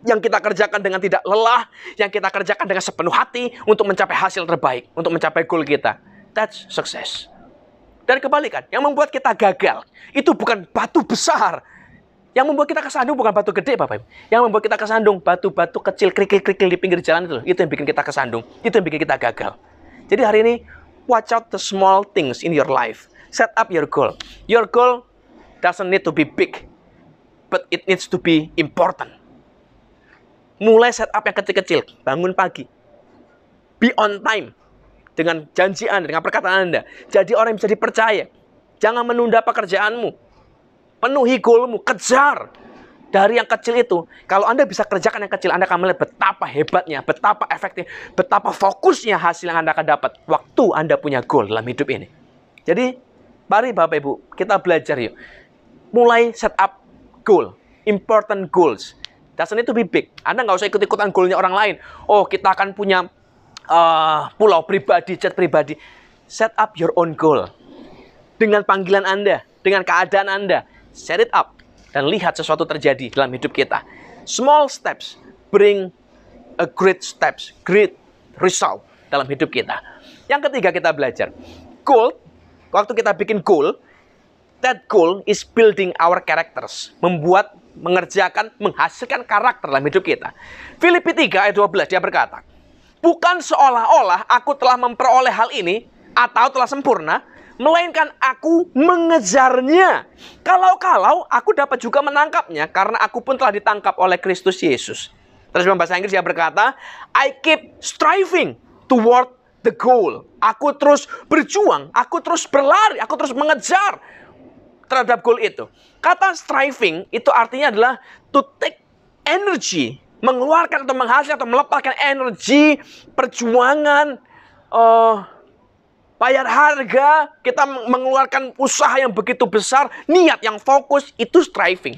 yang kita kerjakan dengan tidak lelah, yang kita kerjakan dengan sepenuh hati untuk mencapai hasil terbaik, untuk mencapai goal kita. That's success. Dan kebalikan, yang membuat kita gagal itu bukan batu besar. Yang membuat kita kesandung bukan batu gede, Bapak Ibu. Yang membuat kita kesandung batu-batu kecil, kerikil-kerikil di pinggir jalan itu yang bikin kita kesandung. Itu yang bikin kita gagal. Jadi hari ini, watch out the small things in your life. Set up your goal. Your goal doesn't need to be big, but it needs to be important. Mulai set up yang kecil-kecil. Bangun pagi. Be on time. Dengan janji Anda, dengan perkataan Anda. Jadi orang yang bisa dipercaya. Jangan menunda pekerjaanmu. Penuhi goalmu, kejar. Dari yang kecil itu, kalau Anda bisa kerjakan yang kecil, Anda akan melihat betapa hebatnya, betapa efektif, betapa fokusnya hasil yang Anda akan dapat waktu Anda punya goal dalam hidup ini. Jadi, mari Bapak Ibu, kita belajar yuk. Mulai set up goal, important goals. Doesn't need to be big. Anda nggak usah ikut-ikutan goalnya orang lain. Oh, kita akan punya pulau pribadi, jet pribadi. Set up your own goal. Dengan panggilan Anda, dengan keadaan Anda. Set it up. Dan lihat sesuatu terjadi dalam hidup kita. Small steps bring a great steps, great result dalam hidup kita. Yang ketiga kita belajar. Goal, waktu kita bikin goal, that goal is building our characters. Membuat, mengerjakan, menghasilkan karakter dalam hidup kita. Filipi 3 ayat 12 dia berkata, bukan seolah-olah aku telah memperoleh hal ini atau telah sempurna, melainkan aku mengejarnya. Kalau-kalau aku dapat juga menangkapnya, karena aku pun telah ditangkap oleh Kristus Yesus. Terus dalam bahasa Inggris dia berkata, I keep striving toward the goal. Aku terus berjuang, aku terus berlari, aku terus mengejar terhadap goal itu. Kata striving itu artinya adalah to take energy mengeluarkan atau menghasilkan atau melepaskan energi, perjuangan, bayar harga, kita mengeluarkan usaha yang begitu besar, niat yang fokus, itu striving.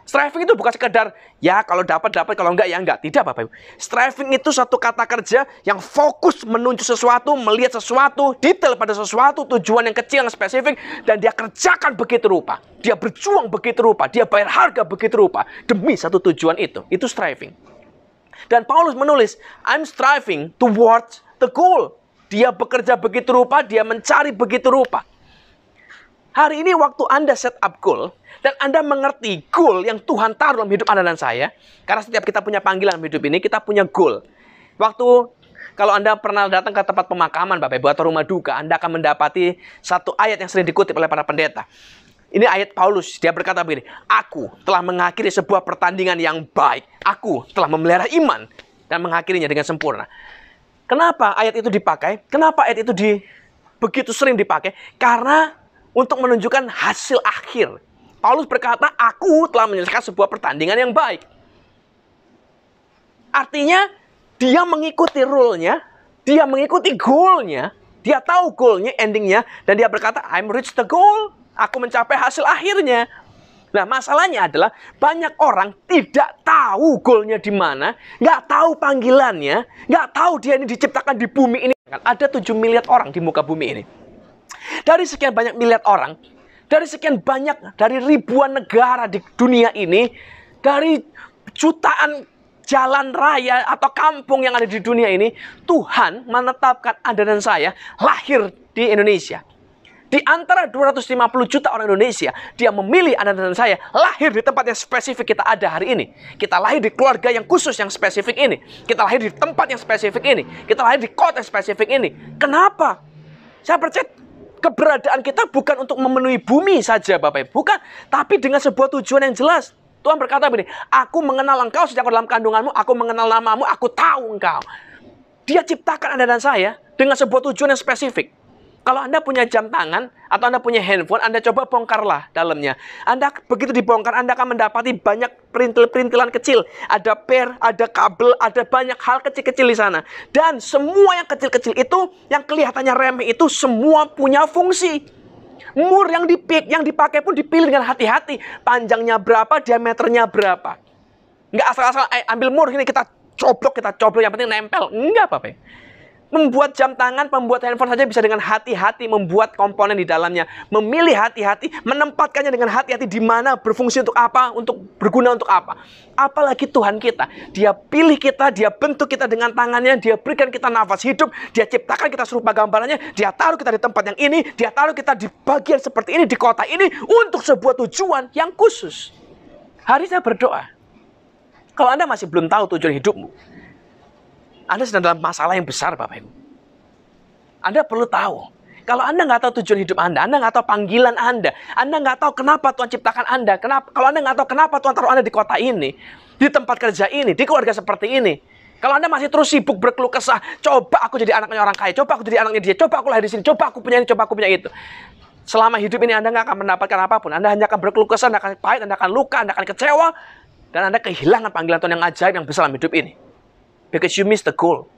Striving itu bukan sekedar, ya kalau dapat, kalau enggak, ya enggak. Tidak, Bapak Ibu. Striving itu satu kata kerja yang fokus menuju sesuatu, melihat sesuatu, detail pada sesuatu, tujuan yang kecil, yang spesifik, dan dia kerjakan begitu rupa. Dia berjuang begitu rupa, dia bayar harga begitu rupa, demi satu tujuan itu. Itu striving. Dan Paulus menulis, I'm striving towards the goal. Dia bekerja begitu rupa, dia mencari begitu rupa. Hari ini waktu Anda set up goal, dan Anda mengerti goal yang Tuhan taruh dalam hidup Anda dan saya, karena setiap kita punya panggilan dalam hidup ini, kita punya goal. Waktu, kalau Anda pernah datang ke tempat pemakaman, Bapak Ibu, atau rumah duka, Anda akan mendapati satu ayat yang sering dikutip oleh para pendeta. Ini ayat Paulus, dia berkata begini, aku telah mengakhiri sebuah pertandingan yang baik. Aku telah memelihara iman dan mengakhirinya dengan sempurna. Kenapa ayat itu dipakai? Kenapa ayat itu begitu sering dipakai? Karena untuk menunjukkan hasil akhir. Paulus berkata, aku telah menyelesaikan sebuah pertandingan yang baik. Artinya, dia mengikuti rule-nya, dia mengikuti goal-nya, dia tahu goal-nya, ending-nya, dan dia berkata, I'm reach the goal. Aku mencapai hasil akhirnya. Nah, masalahnya adalah banyak orang tidak tahu goal-nya di mana, nggak tahu panggilannya, nggak tahu dia ini diciptakan di bumi ini. Ada 7 miliar orang di muka bumi ini. Dari sekian banyak miliar orang, dari sekian banyak, dari ribuan negara di dunia ini, dari jutaan jalan raya atau kampung yang ada di dunia ini, Tuhan menetapkan Anda dan saya lahir di Indonesia. Di antara 250 juta orang Indonesia, dia memilih Anda dan saya lahir di tempat yang spesifik kita ada hari ini. Kita lahir di keluarga yang khusus yang spesifik ini. Kita lahir di tempat yang spesifik ini. Kita lahir di kota yang spesifik ini. Kenapa? Saya percaya keberadaan kita bukan untuk memenuhi bumi saja, Bapak Ibu. Bukan, tapi dengan sebuah tujuan yang jelas. Tuhan berkata begini, aku mengenal engkau sejak dalam kandunganmu, aku mengenal namamu, aku tahu engkau. Dia ciptakan Anda dan saya dengan sebuah tujuan yang spesifik. Kalau Anda punya jam tangan atau Anda punya handphone, Anda coba bongkarlah dalamnya. Anda begitu dibongkar, Anda akan mendapati banyak perintil-perintilan kecil. Ada per, ada kabel, ada banyak hal kecil-kecil di sana. Dan semua yang kecil-kecil itu, yang kelihatannya remeh itu, semua punya fungsi. Mur yang dipakai pun dipilih dengan hati-hati. Panjangnya berapa, diameternya berapa. Nggak asal-asal, ambil mur ini kita coblok, yang penting nempel. Enggak, Bapak. Membuat jam tangan, membuat handphone saja bisa dengan hati-hati membuat komponen di dalamnya. Memilih hati-hati, menempatkannya dengan hati-hati di mana, berfungsi untuk apa, untuk berguna untuk apa. Apalagi Tuhan kita. Dia pilih kita, dia bentuk kita dengan tangannya, dia berikan kita nafas hidup, dia ciptakan kita serupa gambarannya, dia taruh kita di tempat yang ini, dia taruh kita di bagian seperti ini, di kota ini, untuk sebuah tujuan yang khusus. Hari saya berdoa, kalau Anda masih belum tahu tujuan hidupmu, Anda sedang dalam masalah yang besar, Bapak Ibu. Anda perlu tahu. Kalau Anda nggak tahu tujuan hidup Anda nggak tahu panggilan Anda nggak tahu kenapa Tuhan ciptakan Anda, kalau Anda nggak tahu kenapa Tuhan taruh Anda di kota ini, di tempat kerja ini, di keluarga seperti ini. Kalau Anda masih terus sibuk berkeluh kesah, coba aku jadi anaknya orang kaya, coba aku jadi anaknya dia, coba aku lahir di sini, coba aku punya ini, coba aku punya itu. Selama hidup ini Anda nggak akan mendapatkan apapun. Anda hanya akan berkeluh kesah, Anda akan pahit, Anda akan luka, Anda akan kecewa, dan Anda kehilangan panggilan Tuhan yang ajaib yang besar dalam hidup ini. Because you miss the goal.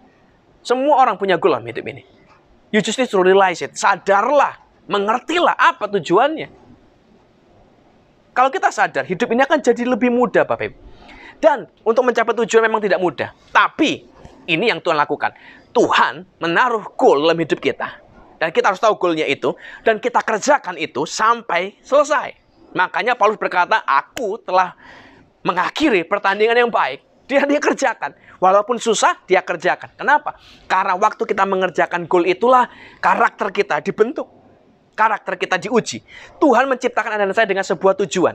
Semua orang punya goal dalam hidup ini. You just need to realize it. Sadarlah, mengertilah apa tujuannya. Kalau kita sadar, hidup ini akan jadi lebih mudah, Bapak Ibu. Dan untuk mencapai tujuan memang tidak mudah. Tapi ini yang Tuhan lakukan. Tuhan menaruh goal dalam hidup kita. Dan kita harus tahu goalnya itu. Dan kita kerjakan itu sampai selesai. Makanya Paulus berkata, aku telah mengakhiri pertandingan yang baik. Dia kerjakan. Walaupun susah, dia kerjakan. Kenapa? Karena waktu kita mengerjakan goal itulah karakter kita dibentuk. Karakter kita diuji. Tuhan menciptakan Anda dan saya dengan sebuah tujuan.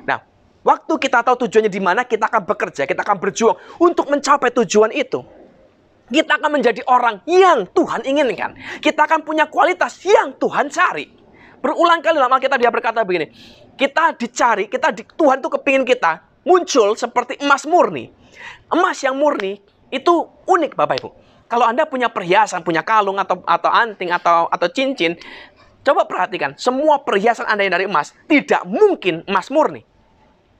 Nah, waktu kita tahu tujuannya di mana, kita akan bekerja, kita akan berjuang untuk mencapai tujuan itu. Kita akan menjadi orang yang Tuhan inginkan. Kita akan punya kualitas yang Tuhan cari. Berulang kali dalam Alkitab dia berkata begini. Kita dicari, Tuhan tuh kepingin kita muncul seperti emas murni. Emas yang murni itu unik, Bapak Ibu. Kalau Anda punya perhiasan, punya kalung atau anting atau cincin, coba perhatikan, semua perhiasan Anda yang dari emas tidak mungkin emas murni.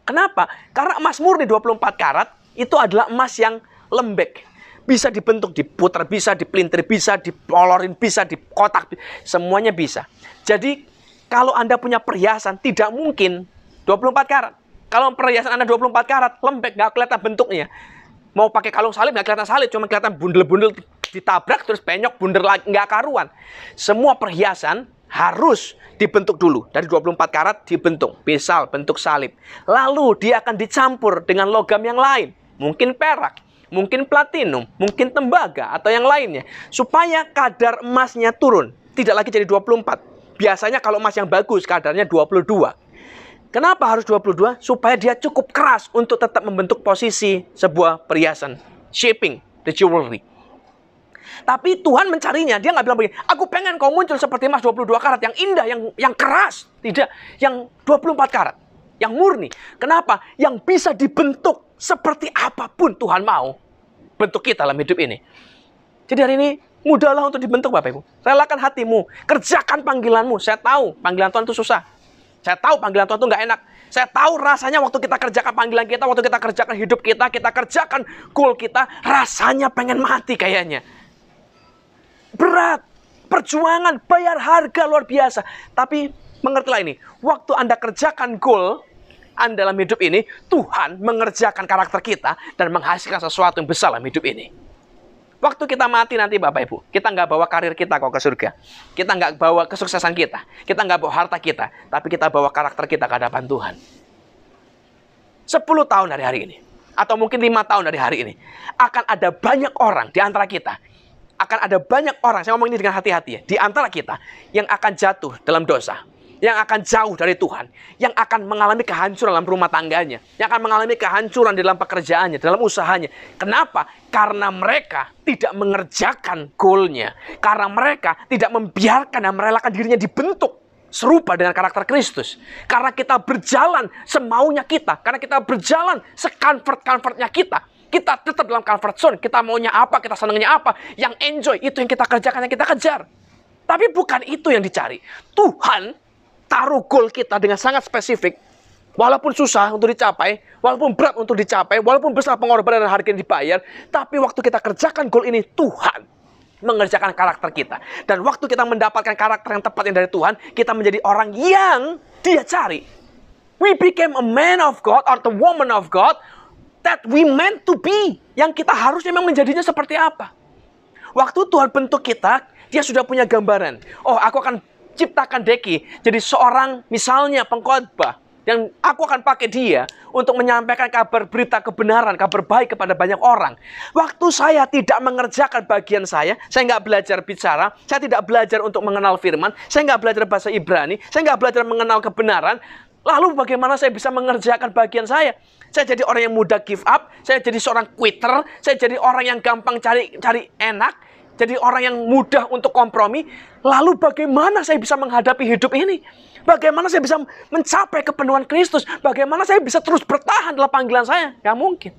Kenapa? Karena emas murni 24 karat itu adalah emas yang lembek. Bisa dibentuk, diputar, bisa dipelintir, bisa dipolorin, bisa dikotak, semuanya bisa. Jadi kalau Anda punya perhiasan, tidak mungkin 24 karat. Kalau perhiasan Anda 24 karat, lembek, nggak kelihatan bentuknya. Mau pakai kalung salib, nggak kelihatan salib, cuma kelihatan bundel-bundel ditabrak, terus penyok, bundel lagi, nggak karuan. Semua perhiasan harus dibentuk dulu. Dari 24 karat dibentuk, misal bentuk salib. Lalu dia akan dicampur dengan logam yang lain. Mungkin perak, mungkin platinum, mungkin tembaga, atau yang lainnya. Supaya kadar emasnya turun. Tidak lagi jadi 24. Biasanya kalau emas yang bagus, kadarnya 22. Kenapa harus 22? Supaya dia cukup keras untuk tetap membentuk posisi sebuah perhiasan. Shaping the jewelry. Tapi Tuhan mencarinya. Dia nggak bilang begini, aku pengen kau muncul seperti emas 22 karat. Yang indah, yang keras. Tidak, yang 24 karat. Yang murni. Kenapa? Yang bisa dibentuk seperti apapun Tuhan mau bentuk kita dalam hidup ini. Jadi hari ini, mudahlah untuk dibentuk Bapak Ibu. Relakan hatimu. Kerjakan panggilanmu. Saya tahu panggilan Tuhan itu susah. Saya tahu panggilan Tuhan itu nggak enak. Saya tahu rasanya waktu kita kerjakan panggilan kita, waktu kita kerjakan hidup kita kerjakan goal kita, rasanya pengen mati kayaknya. Berat, perjuangan, bayar harga luar biasa. Tapi mengertilah ini, waktu Anda kerjakan goal Anda dalam hidup ini, Tuhan mengerjakan karakter kita dan menghasilkan sesuatu yang besar dalam hidup ini. Waktu kita mati nanti Bapak Ibu, kita nggak bawa karir kita kok ke surga. Kita nggak bawa kesuksesan kita. Kita nggak bawa harta kita. Tapi kita bawa karakter kita ke hadapan Tuhan. 10 tahun dari hari ini, atau mungkin 5 tahun dari hari ini, akan ada banyak orang di antara kita. Akan ada banyak orang, saya ngomong ini dengan hati-hati ya, di antara kita yang akan jatuh dalam dosa, yang akan jauh dari Tuhan, yang akan mengalami kehancuran dalam rumah tangganya, yang akan mengalami kehancuran di dalam pekerjaannya, dalam usahanya. Kenapa? Karena mereka tidak mengerjakan goalnya, karena mereka tidak membiarkan dan merelakan dirinya dibentuk serupa dengan karakter Kristus. Karena kita berjalan semaunya kita, karena kita berjalan se-comfort-comfortnya kita. Kita tetap dalam comfort zone. Kita maunya apa, kita senangnya apa. Yang enjoy, itu yang kita kerjakan, yang kita kejar. Tapi bukan itu yang dicari. Tuhan taruh goal kita dengan sangat spesifik. Walaupun susah untuk dicapai, walaupun berat untuk dicapai, walaupun besar pengorbanan dan harga yang dibayar. Tapi waktu kita kerjakan goal ini, Tuhan mengerjakan karakter kita. Dan waktu kita mendapatkan karakter yang tepat yang dari Tuhan, kita menjadi orang yang Dia cari. We became a man of God or the woman of God that we meant to be. Yang kita harusnya memang menjadinya seperti apa. Waktu Tuhan bentuk kita, Dia sudah punya gambaran. Oh, aku akan ciptakan Deki jadi seorang misalnya pengkhotbah. Yang aku akan pakai dia untuk menyampaikan kabar berita kebenaran, kabar baik kepada banyak orang. Waktu saya tidak mengerjakan bagian saya nggak belajar bicara, saya tidak belajar untuk mengenal firman, saya nggak belajar bahasa Ibrani, saya nggak belajar mengenal kebenaran. Lalu bagaimana saya bisa mengerjakan bagian saya? Saya jadi orang yang mudah give up, saya jadi seorang quitter, saya jadi orang yang gampang cari enak, jadi orang yang mudah untuk kompromi. Lalu bagaimana saya bisa menghadapi hidup ini? Bagaimana saya bisa mencapai kepenuhan Kristus? Bagaimana saya bisa terus bertahan dalam panggilan saya? Gak mungkin.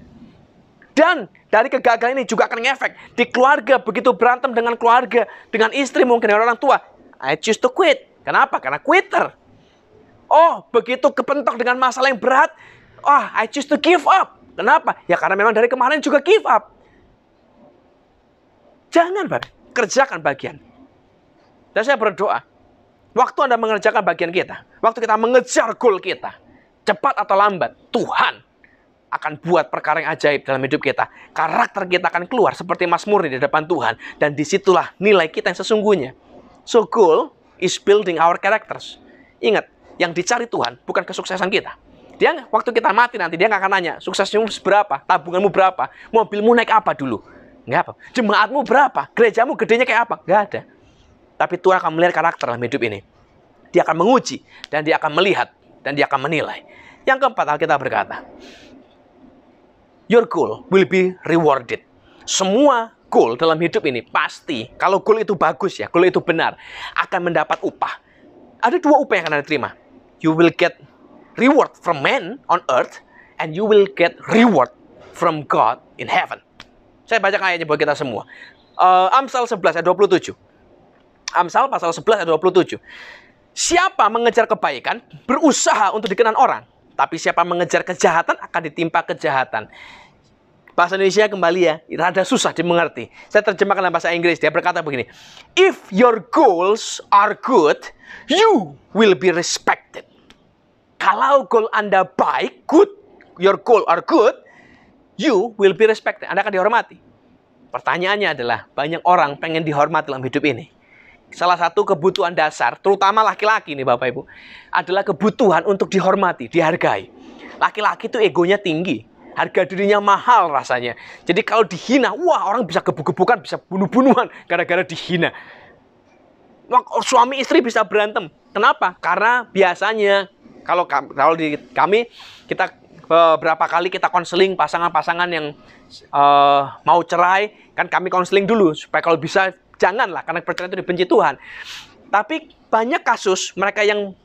Dan dari kegagalan ini juga akan ngefek. Di keluarga, begitu berantem dengan keluarga, dengan istri mungkin, dengan orang tua. I choose to quit. Kenapa? Karena quitter. Oh, begitu kepentok dengan masalah yang berat. Oh, I choose to give up. Kenapa? Ya karena memang dari kemarin juga give up. Jangan, Bapak. Kerjakan bagian. Dan saya berdoa, waktu Anda mengerjakan bagian kita, waktu kita mengejar goal kita, cepat atau lambat, Tuhan akan buat perkara yang ajaib dalam hidup kita. Karakter kita akan keluar seperti emas murni di depan Tuhan. Dan disitulah nilai kita yang sesungguhnya. So, goal is building our characters. Ingat, yang dicari Tuhan bukan kesuksesan kita. Dia, waktu kita mati nanti, dia nggak akan nanya, suksesmu berapa, tabunganmu berapa, mobilmu naik apa dulu. Nggak apa. Jemaatmu berapa, gerejamu gedenya kayak apa. Nggak ada. Tapi Tuhan akan melihat karakter dalam hidup ini. Dia akan menguji, dan dia akan melihat, dan dia akan menilai. Yang keempat, Alkitab berkata, your goal will be rewarded. Semua goal dalam hidup ini pasti, kalau goal itu bagus ya, goal itu benar, akan mendapat upah. Ada dua upah yang akan Anda terima. You will get reward from men on earth, and you will get reward from God in heaven. Saya baca ayatnya buat kita semua. Amsal 11 ayat 27. Amsal pasal 11 ayat 27. Siapa mengejar kebaikan, berusaha untuk dikenal orang. Tapi siapa mengejar kejahatan, akan ditimpa kejahatan. Bahasa Indonesia kembali ya, rada susah dimengerti. Saya terjemahkan dalam bahasa Inggris. Dia berkata begini, if your goals are good, you will be respected. Kalau goal Anda baik, good, your goal are good, you will be respected. Anda akan dihormati. Pertanyaannya adalah, banyak orang pengen dihormati dalam hidup ini. Salah satu kebutuhan dasar, terutama laki-laki nih Bapak Ibu, adalah kebutuhan untuk dihormati, dihargai. Laki-laki itu egonya tinggi, harga dirinya mahal rasanya. Jadi kalau dihina, wah orang bisa gebuk-gebukan, bisa bunuh-bunuhan gara-gara dihina. Suami istri bisa berantem. Kenapa? Karena biasanya kalau di kami, kita beberapa kali kita konseling pasangan-pasangan yang mau cerai, kan kami konseling dulu supaya kalau bisa janganlah, karena perceraian itu dibenci Tuhan. Tapi banyak kasus mereka yang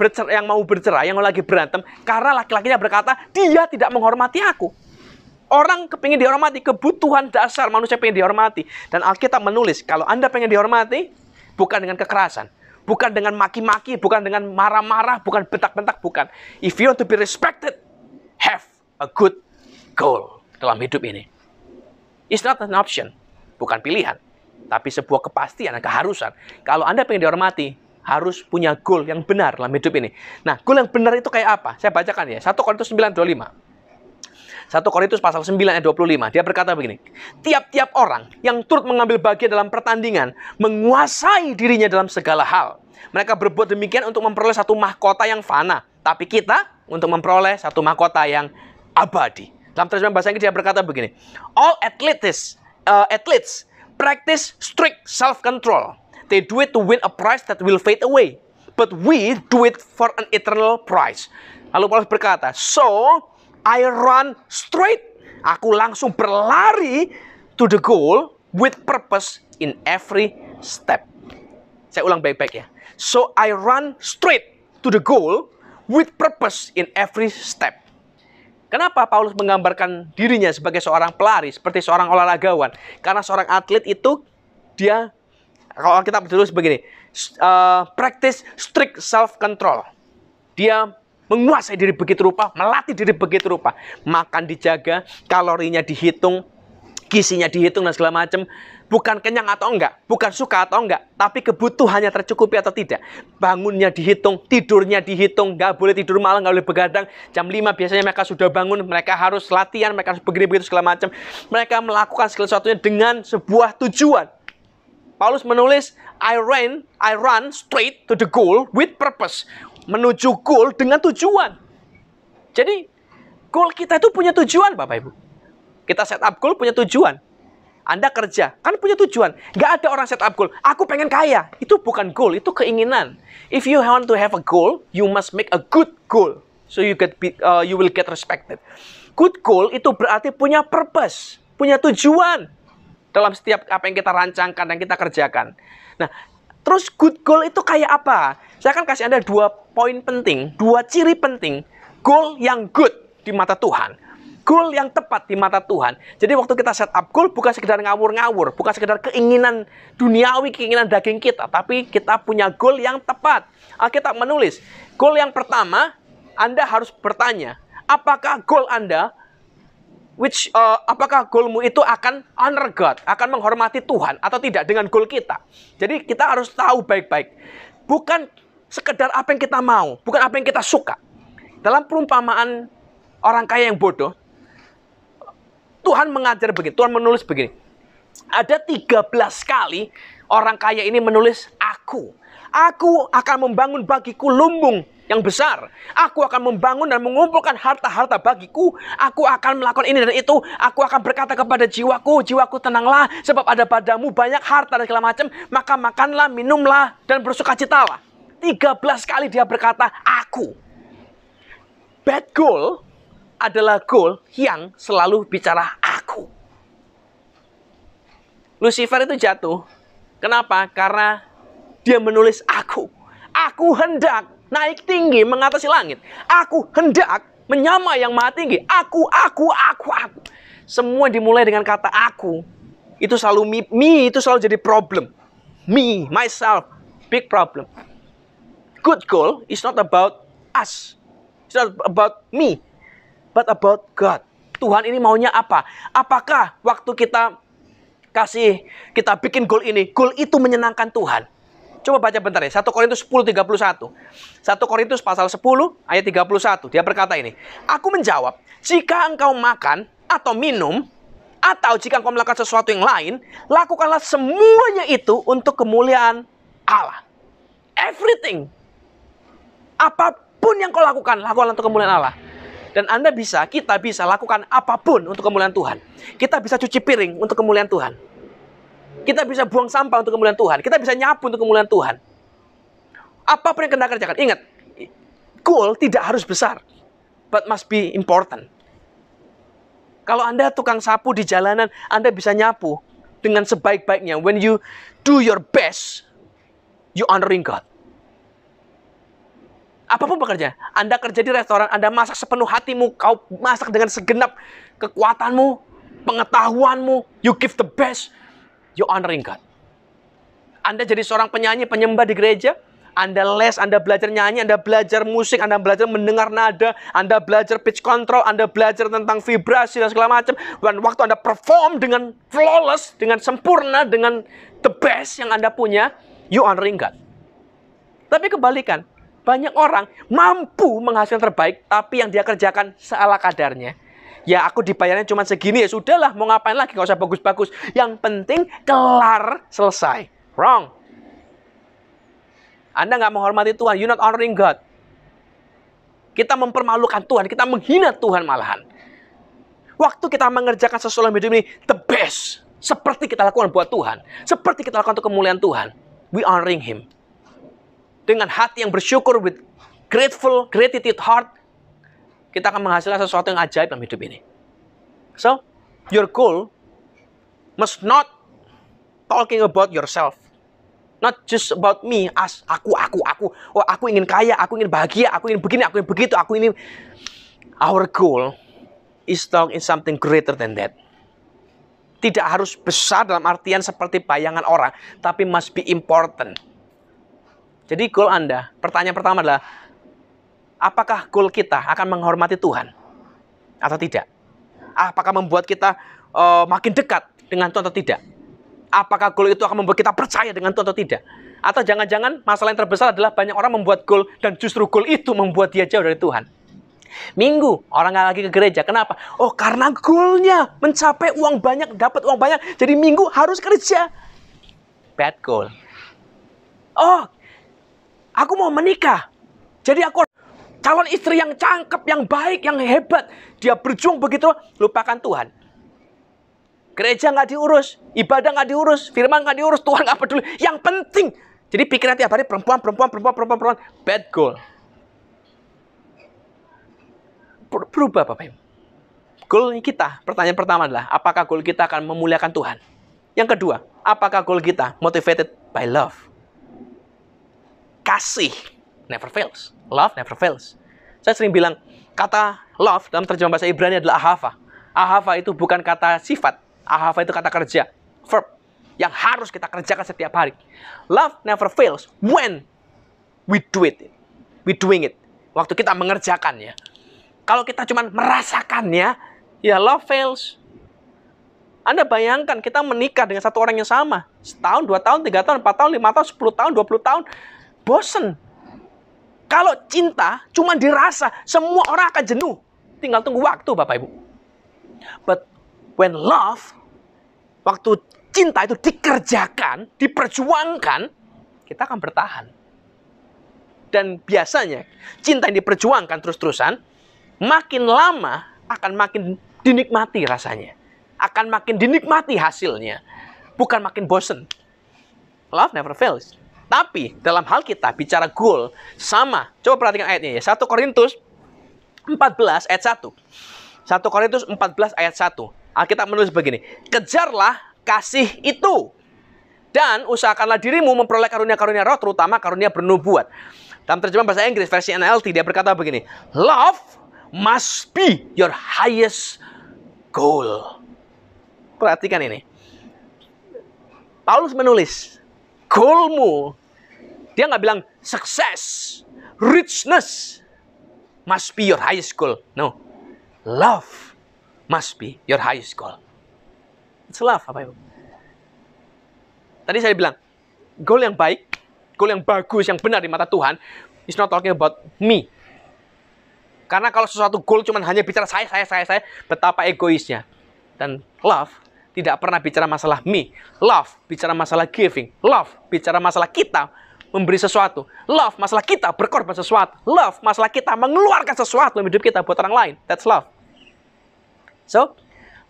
mau bercerai, yang lagi berantem, karena laki-lakinya berkata, dia tidak menghormati aku. Orang kepingin dihormati, kebutuhan dasar manusia pengen dihormati. Dan Alkitab menulis, kalau Anda pengen dihormati, bukan dengan kekerasan, bukan dengan maki-maki, bukan dengan marah-marah, bukan bentak-bentak, bukan. If you want to be respected, have a good goal dalam hidup ini. It's not an option, bukan pilihan, tapi sebuah kepastian dan keharusan. Kalau Anda pengen dihormati, harus punya goal yang benar dalam hidup ini. Nah, goal yang benar itu kayak apa? Saya bacakan ya, 1 Korintus 9:25. 1 Korintus pasal 9 ayat 25. Dia berkata begini, tiap-tiap orang yang turut mengambil bagian dalam pertandingan menguasai dirinya dalam segala hal. Mereka berbuat demikian untuk memperoleh satu mahkota yang fana, tapi kita untuk memperoleh satu mahkota yang abadi. Dalam terjemahan bahasa Inggris dia berkata begini, all athletes practice strict self-control. They do it to win a prize that will fade away, but we do it for an eternal prize. Lalu Paulus berkata, so I run straight. Aku langsung berlari to the goal with purpose in every step. Saya ulang baik-baik ya. So I run straight to the goal with purpose in every step. Kenapa Paulus menggambarkan dirinya sebagai seorang pelari, seperti seorang olahragawan? Karena seorang atlet itu, dia, kalau kita tulis begini, practice strict self-control. Dia menguasai diri begitu rupa, melatih diri begitu rupa. Makan dijaga, kalorinya dihitung, gizinya dihitung dan segala macam. Bukan kenyang atau enggak, bukan suka atau enggak, tapi kebutuhannya tercukupi atau tidak. Bangunnya dihitung, tidurnya dihitung, nggak boleh tidur malam, nggak boleh begadang. Jam 5 biasanya mereka sudah bangun, mereka harus latihan, mereka harus begini-begitu segala macam. Mereka melakukan segala sesuatunya dengan sebuah tujuan. Paulus menulis, I run straight to the goal with purpose. Menuju goal dengan tujuan. Jadi, goal kita itu punya tujuan, Bapak Ibu. Kita set up goal punya tujuan. Anda kerja, kan punya tujuan. Nggak ada orang set up goal, aku pengen kaya. Itu bukan goal, itu keinginan. If you want to have a goal, you must make a good goal. So you will get respected. Good goal itu berarti punya purpose, punya tujuan dalam setiap apa yang kita rancangkan dan kita kerjakan. Nah, terus good goal itu kayak apa? Saya akan kasih Anda 2 poin penting, 2 ciri penting goal yang good di mata Tuhan. Goal yang tepat di mata Tuhan. Jadi waktu kita set up goal bukan sekedar ngawur-ngawur, bukan sekedar keinginan duniawi, keinginan daging kita, tapi kita punya goal yang tepat. Alkitab menulis, goal yang pertama, Anda harus bertanya, apakah goal Anda, apakah goalmu itu akan honor God, akan menghormati Tuhan atau tidak dengan goal kita. Jadi kita harus tahu baik-baik, bukan sekedar apa yang kita mau, bukan apa yang kita suka. Dalam perumpamaan orang kaya yang bodoh, Tuhan mengajar begini, Tuhan menulis begini. Ada 13 kali orang kaya ini menulis aku. Aku akan membangun bagiku lumbung yang besar. Aku akan membangun dan mengumpulkan harta-harta bagiku. Aku akan melakukan ini dan itu. Aku akan berkata kepada jiwaku, jiwaku tenanglah, sebab ada padamu banyak harta dan segala macam. Maka makanlah, minumlah, dan bersukacitalah. 13 kali dia berkata, aku. Bad goal adalah goal yang selalu bicara aku. Lucifer itu jatuh. Kenapa? Karena dia menulis aku. Aku hendak naik tinggi mengatasi langit. Aku hendak menyamai yang maha tinggi. Aku. Semua dimulai dengan kata aku. Itu selalu me itu selalu jadi problem. Me, myself, big problem. Good goal is not about us. It's not about me, but about God. Tuhan ini maunya apa? Apakah waktu kita bikin goal ini, goal itu menyenangkan Tuhan? Coba baca bentar ya, 1 Korintus 10:31. 1 Korintus pasal 10 ayat 31. Dia berkata ini, aku menjawab, jika engkau makan atau minum, atau jika engkau melakukan sesuatu yang lain, lakukanlah semuanya itu untuk kemuliaan Allah. Everything. Apapun yang kau lakukan, lakukanlah untuk kemuliaan Allah. Dan kita bisa lakukan apapun untuk kemuliaan Tuhan. Kita bisa cuci piring untuk kemuliaan Tuhan. Kita bisa buang sampah untuk kemuliaan Tuhan. Kita bisa nyapu untuk kemuliaan Tuhan. Apapun yang kita kerjakan. Ingat, goal tidak harus besar, but must be important. Kalau Anda tukang sapu di jalanan, Anda bisa nyapu dengan sebaik-baiknya. When you do your best, you honoring God. Apapun pekerjaan, Anda kerja di restoran, Anda masak sepenuh hatimu, kau masak dengan segenap kekuatanmu, pengetahuanmu, you give the best, you honoring God. Anda jadi seorang penyanyi, penyembah di gereja, Anda les, Anda belajar nyanyi, Anda belajar musik, Anda belajar mendengar nada, Anda belajar pitch control, Anda belajar tentang vibrasi dan segala macam. Dan waktu Anda perform dengan flawless, dengan sempurna, dengan the best yang Anda punya, you honoring God. Tapi kebalikan, banyak orang mampu menghasilkan terbaik, tapi yang dia kerjakan seala kadarnya. Ya aku dibayarnya cuma segini, ya sudahlah, mau ngapain lagi, gak usah bagus-bagus. Yang penting kelar, selesai. Wrong. Anda nggak menghormati Tuhan, you're not honoring God. Kita mempermalukan Tuhan, kita menghina Tuhan malahan. Waktu kita mengerjakan sesuatu yang hidup ini, the best. Seperti kita lakukan buat Tuhan. Seperti kita lakukan untuk kemuliaan Tuhan. We honoring Him. Dengan hati yang bersyukur, with gratitude heart, kita akan menghasilkan sesuatu yang ajaib dalam hidup ini. So, your goal must not talking about yourself. Not just about me, as aku. Oh, aku ingin kaya, aku ingin bahagia, aku ingin begini, aku ingin begitu, aku ingin. Our goal is talking something greater than that. Tidak harus besar dalam artian seperti bayangan orang, tapi must be important. Jadi goal Anda, pertanyaan pertama adalah, apakah goal kita akan menghormati Tuhan atau tidak? Apakah membuat kita makin dekat dengan Tuhan atau tidak? Apakah goal itu akan membuat kita percaya dengan Tuhan atau tidak? Atau jangan-jangan masalah yang terbesar adalah banyak orang membuat goal dan justru goal itu membuat dia jauh dari Tuhan. Minggu, orang nggak lagi ke gereja. Kenapa? Oh, karena goalnya mencapai uang banyak, dapat uang banyak. Jadi minggu harus kerja. Bad goal. Oh, aku mau menikah. Jadi aku calon istri yang cakep, yang baik, yang hebat. Dia berjuang begitu, lupakan Tuhan. Gereja nggak diurus, ibadah nggak diurus, firman nggak diurus, Tuhan nggak peduli. Yang penting, jadi pikiran tiap hari perempuan. Bad goal. Berubah Bapak Ibu. Goal kita, pertanyaan pertama adalah, apakah goal kita akan memuliakan Tuhan? Yang kedua, apakah goal kita motivated by love? Kasih never fails. Love never fails. Saya sering bilang, kata love dalam terjemahan bahasa Ibrani adalah ahava. Ahava itu bukan kata sifat. Ahava itu kata kerja. Verb. Yang harus kita kerjakan setiap hari. Love never fails when we do it. We doing it. Waktu kita mengerjakannya. Kalau kita cuma merasakannya, ya love fails. Anda bayangkan kita menikah dengan satu orang yang sama. Setahun, 2 tahun, 3 tahun, 4 tahun, 5 tahun, 10 tahun, 20 tahun. Bosen. Kalau cinta cuma dirasa, semua orang akan jenuh. Tinggal tunggu waktu Bapak Ibu. But when love, waktu cinta itu dikerjakan, diperjuangkan, kita akan bertahan. Dan biasanya cinta yang diperjuangkan terus-terusan, makin lama akan makin dinikmati rasanya. Akan makin dinikmati hasilnya. Bukan makin bosen. Love never fails. Tapi dalam hal kita bicara goal, sama. Coba perhatikan ayatnya ya. 1 Korintus 14 ayat 1. 1 Korintus 14 ayat 1. Alkitab menulis begini. Kejarlah kasih itu. Dan usahakanlah dirimu memperoleh karunia-karunia roh, terutama karunia bernubuat. Dalam terjemahan bahasa Inggris versi NLT dia berkata begini. Love must be your highest goal. Perhatikan ini. Paulus menulis. Goalmu. Dia nggak bilang success, richness must be your highest goal. No. Love must be your highest goal. It's love, Bapak Ibu. Tadi saya bilang, goal yang baik, goal yang bagus, yang benar di mata Tuhan, is not talking about me. Karena kalau sesuatu goal cuma hanya bicara saya, betapa egoisnya. Dan love tidak pernah bicara masalah me. Love bicara masalah giving. Love bicara masalah kita memberi sesuatu. Love masalah kita berkorban sesuatu. Love masalah kita mengeluarkan sesuatu dalam hidup kita buat orang lain. That's love. So,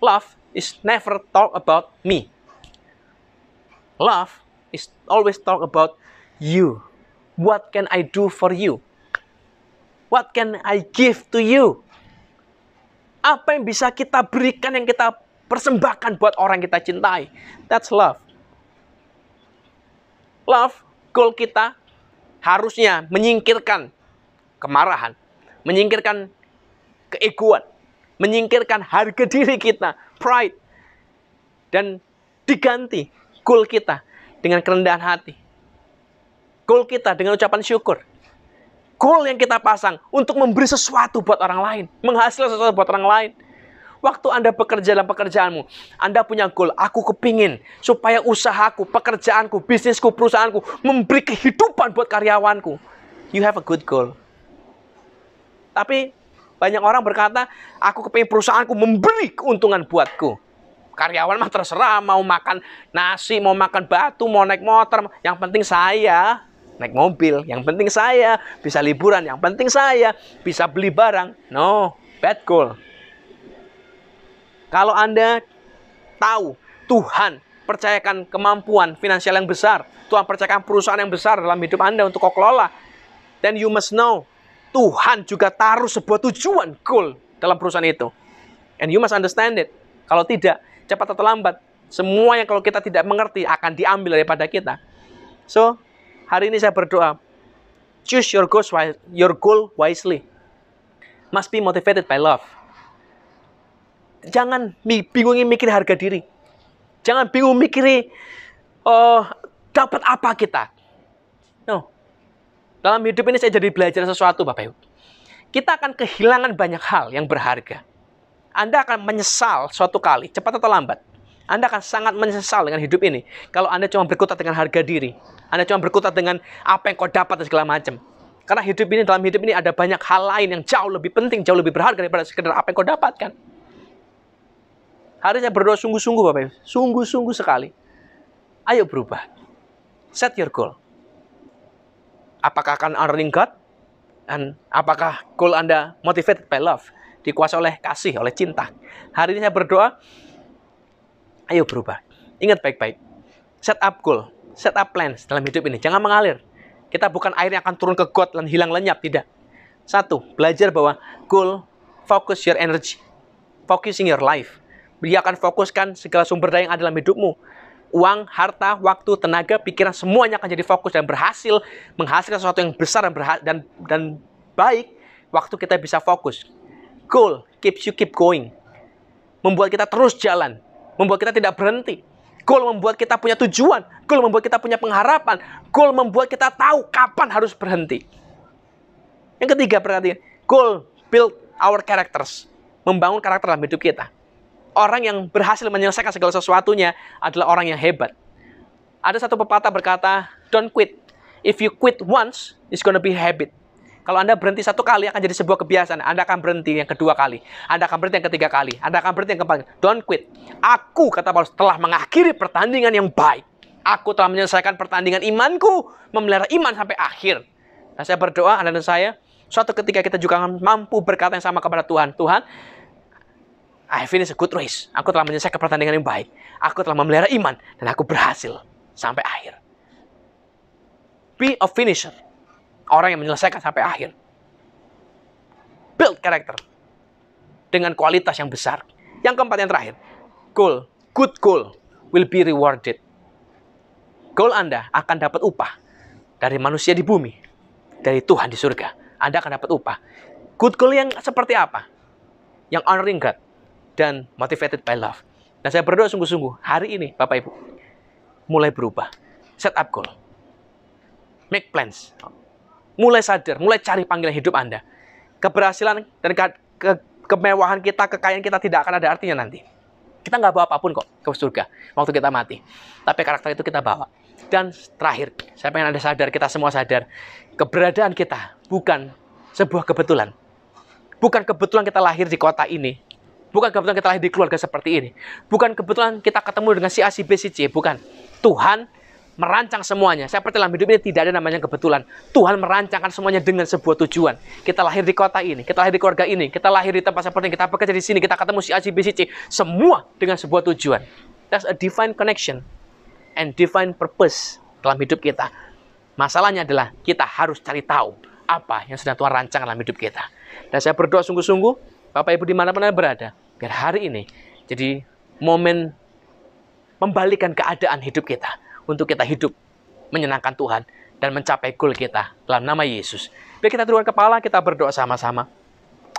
love is never talk about me. Love is always talk about you. What can I do for you? What can I give to you? Apa yang bisa kita berikan, yang kita persembahkan buat orang yang kita cintai? That's love. Love, goal kita harusnya menyingkirkan kemarahan, menyingkirkan keegoan, menyingkirkan harga diri kita, pride, dan diganti goal kita dengan kerendahan hati. Goal kita dengan ucapan syukur. Goal yang kita pasang untuk memberi sesuatu buat orang lain, menghasilkan sesuatu buat orang lain. Waktu Anda bekerja dalam pekerjaanmu, Anda punya goal, aku kepingin supaya usahaku, pekerjaanku, bisnisku, perusahaanku memberi kehidupan buat karyawanku. You have a good goal. Tapi banyak orang berkata, aku kepingin perusahaanku memberi keuntungan buatku. Karyawan mah terserah, mau makan nasi, mau makan batu, mau naik motor, yang penting saya naik mobil, yang penting saya bisa liburan, yang penting saya bisa beli barang. No, bad goal. Kalau Anda tahu Tuhan percayakan kemampuan finansial yang besar, Tuhan percayakan perusahaan yang besar dalam hidup Anda untuk kau kelola, then you must know Tuhan juga taruh sebuah tujuan, goal dalam perusahaan itu. And you must understand it. Kalau tidak, cepat atau lambat, semua yang kalau kita tidak mengerti akan diambil daripada kita. So, hari ini saya berdoa, choose your goal wisely. Must be motivated by love. Jangan bingungin mikir harga diri. Jangan bingung mikiri dapat apa kita. No. Dalam hidup ini saya jadi belajar sesuatu, Bapak Ibu. Kita akan kehilangan banyak hal yang berharga. Anda akan menyesal suatu kali, cepat atau lambat. Anda akan sangat menyesal dengan hidup ini kalau Anda cuma berkutat dengan harga diri. Anda cuma berkutat dengan apa yang kau dapat dan segala macam. Karena dalam hidup ini ada banyak hal lain yang jauh lebih penting, jauh lebih berharga daripada sekedar apa yang kau dapatkan. Hari saya berdoa sungguh-sungguh, Bapak Ibu. Sungguh-sungguh sekali. Ayo berubah. Set your goal. Apakah akan honoring God? Dan apakah goal Anda motivated by love? Dikuasai oleh kasih, oleh cinta. Hari ini saya berdoa, ayo berubah. Ingat baik-baik. Set up goal. Set up plans dalam hidup ini. Jangan mengalir. Kita bukan air yang akan turun ke got dan hilang lenyap. Tidak. Satu, belajar bahwa goal, focus your energy. Focusing your life. Dia akan fokuskan segala sumber daya yang ada dalam hidupmu. Uang, harta, waktu, tenaga, pikiran, semuanya akan jadi fokus dan berhasil menghasilkan sesuatu yang besar dan baik. Waktu kita bisa fokus. Goal keeps you keep going. Membuat kita terus jalan. Membuat kita tidak berhenti. Goal membuat kita punya tujuan. Goal membuat kita punya pengharapan. Goal membuat kita tahu kapan harus berhenti. Yang ketiga, perhatikan. Goal build our characters. Membangun karakter dalam hidup kita. Orang yang berhasil menyelesaikan segala sesuatunya adalah orang yang hebat. Ada satu pepatah berkata, don't quit. If you quit once, it's gonna be a habit. Kalau Anda berhenti satu kali, akan jadi sebuah kebiasaan. Anda akan berhenti yang kedua kali. Anda akan berhenti yang ketiga kali. Anda akan berhenti yang keempat kali. Don't quit. Aku, kata Paulus, telah mengakhiri pertandingan yang baik. Aku telah menyelesaikan pertandingan imanku, memelihara iman sampai akhir. Dan saya berdoa, Anda dan saya, suatu ketika kita juga akan mampu berkata yang sama kepada Tuhan. Tuhan, I finish a good race. Aku telah menyelesaikan pertandingan yang baik. Aku telah memelihara iman. Dan aku berhasil sampai akhir. Be a finisher. Orang yang menyelesaikan sampai akhir. Build character. Dengan kualitas yang besar. Yang keempat, yang terakhir. Goal. Good goal will be rewarded. Goal Anda akan dapat upah. Dari manusia di bumi. Dari Tuhan di surga. Anda akan dapat upah. Good goal yang seperti apa? Yang honoring God. Dan motivated by love. Dan saya berdoa sungguh-sungguh, hari ini, Bapak Ibu, mulai berubah. Set up goal. Make plans. Mulai sadar, mulai cari panggilan hidup Anda. Keberhasilan dan kemewahan kita, kekayaan kita tidak akan ada artinya nanti. Kita nggak bawa apapun kok ke surga waktu kita mati. Tapi karakter itu kita bawa. Dan terakhir, saya pengen Anda sadar, kita semua sadar, keberadaan kita bukan sebuah kebetulan. Bukan kebetulan kita lahir di kota ini. Bukan kebetulan kita lahir di keluarga seperti ini. Bukan kebetulan kita ketemu dengan si A, si B, si C. Bukan. Tuhan merancang semuanya. Saya percaya dalam hidup ini tidak ada namanya kebetulan. Tuhan merancangkan semuanya dengan sebuah tujuan. Kita lahir di kota ini, kita lahir di keluarga ini, kita lahir di tempat seperti ini, kita bekerja di sini, kita ketemu si A, si B, si C. Semua dengan sebuah tujuan. That's a divine connection and divine purpose dalam hidup kita. Masalahnya adalah kita harus cari tahu apa yang sedang Tuhan rancang dalam hidup kita. Dan saya berdoa sungguh-sungguh, Bapak Ibu dimanapun Anda berada, biar hari ini jadi momen membalikan keadaan hidup kita, untuk kita hidup menyenangkan Tuhan dan mencapai goal kita dalam nama Yesus. Biar kita tundukkan kepala, kita berdoa sama-sama.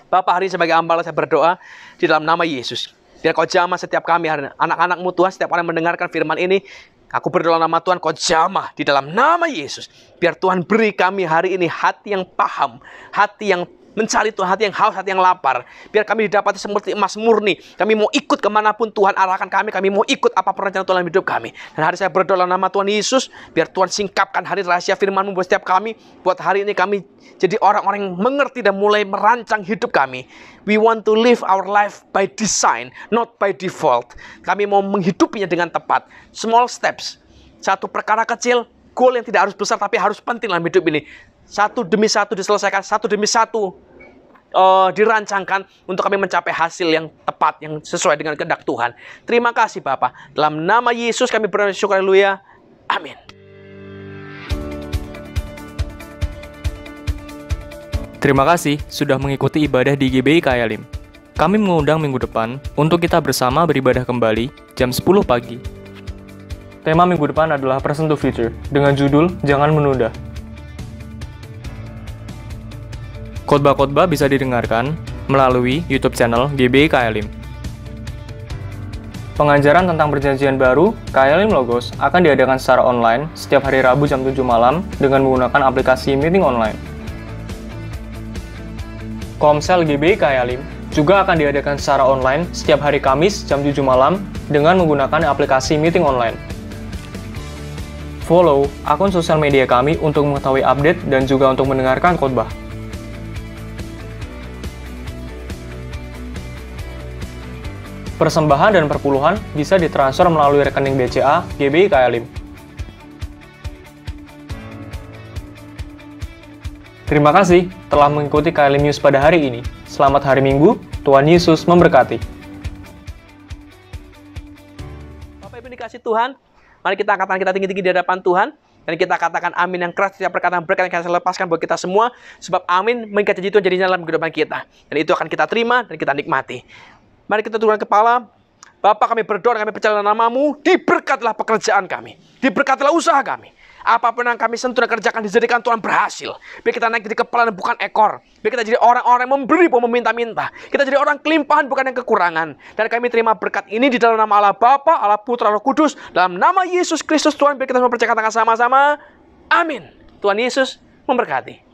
Bapak, hari ini sebagai hamba saya berdoa di dalam nama Yesus. Biar Kau jamah setiap kami, anak-anak-Mu Tuhan, setiap orang yang mendengarkan firman ini. Aku berdoa nama Tuhan, Kau jamah di dalam nama Yesus. Biar Tuhan beri kami hari ini hati yang paham, hati yang mencari Tuhan, hati yang haus, hati yang lapar. Biar kami didapati seperti emas murni. Kami mau ikut kemanapun Tuhan arahkan kami. Kami mau ikut apa perencanaan Tuhan dalam hidup kami. Dan hari saya berdoa dalam nama Tuhan Yesus. Biar Tuhan singkapkan hari rahasia firman-Mu buat setiap kami. Buat hari ini kami jadi orang-orang yang mengerti dan mulai merancang hidup kami. We want to live our life by design, not by default. Kami mau menghidupinya dengan tepat. Small steps. Satu perkara kecil, goal yang tidak harus besar tapi harus penting dalam hidup ini. Satu demi satu diselesaikan, satu demi satu dirancangkan untuk kami mencapai hasil yang tepat, yang sesuai dengan kehendak Tuhan. Terima kasih Bapa. Dalam nama Yesus kami bersyukur, haleluya. Amin. Terima kasih sudah mengikuti ibadah di GBI Kayalim. Kami mengundang minggu depan untuk kita bersama beribadah kembali jam 10 pagi. Tema minggu depan adalah Present to Future dengan judul Jangan Menunda. Khotbah-khotbah bisa didengarkan melalui YouTube channel GBI Kayalim. Pengajaran tentang perjanjian baru, Kayalim Logos, akan diadakan secara online setiap hari Rabu jam 7 malam dengan menggunakan aplikasi meeting online. Komsel GBI Kayalim juga akan diadakan secara online setiap hari Kamis jam 7 malam dengan menggunakan aplikasi meeting online. Follow akun sosial media kami untuk mengetahui update dan juga untuk mendengarkan khotbah. Persembahan dan perpuluhan bisa ditransfer melalui rekening BCA GBI Kayalim. Terima kasih telah mengikuti Kayalim News pada hari ini. Selamat hari Minggu, Tuhan Yesus memberkati. Bapak Ibu dikasih Tuhan, mari kita angkat tangan kita tinggi-tinggi di hadapan Tuhan. Dan kita katakan amin yang keras setiap perkataan berkat yang saya lepaskan buat kita semua. Sebab amin mengikat janji Tuhan jadinya dalam kehidupan kita. Dan itu akan kita terima dan kita nikmati. Mari kita tundukkan kepala. Bapa, kami berdoa, kami percaya dalam nama-Mu, diberkatilah pekerjaan kami, diberkatilah usaha kami. Apapun yang kami sentuh dan kerjakan, dijadikan Tuhan berhasil. Biar kita naik jadi kepala dan bukan ekor. Biar kita jadi orang-orang yang memberi, bukan meminta-minta. Kita jadi orang kelimpahan, bukan yang kekurangan. Dan kami terima berkat ini di dalam nama Allah Bapa, Allah Putra, Allah Kudus. Dalam nama Yesus Kristus Tuhan, biar kita semua percaya, katakan sama-sama. Amin. Tuhan Yesus memberkati.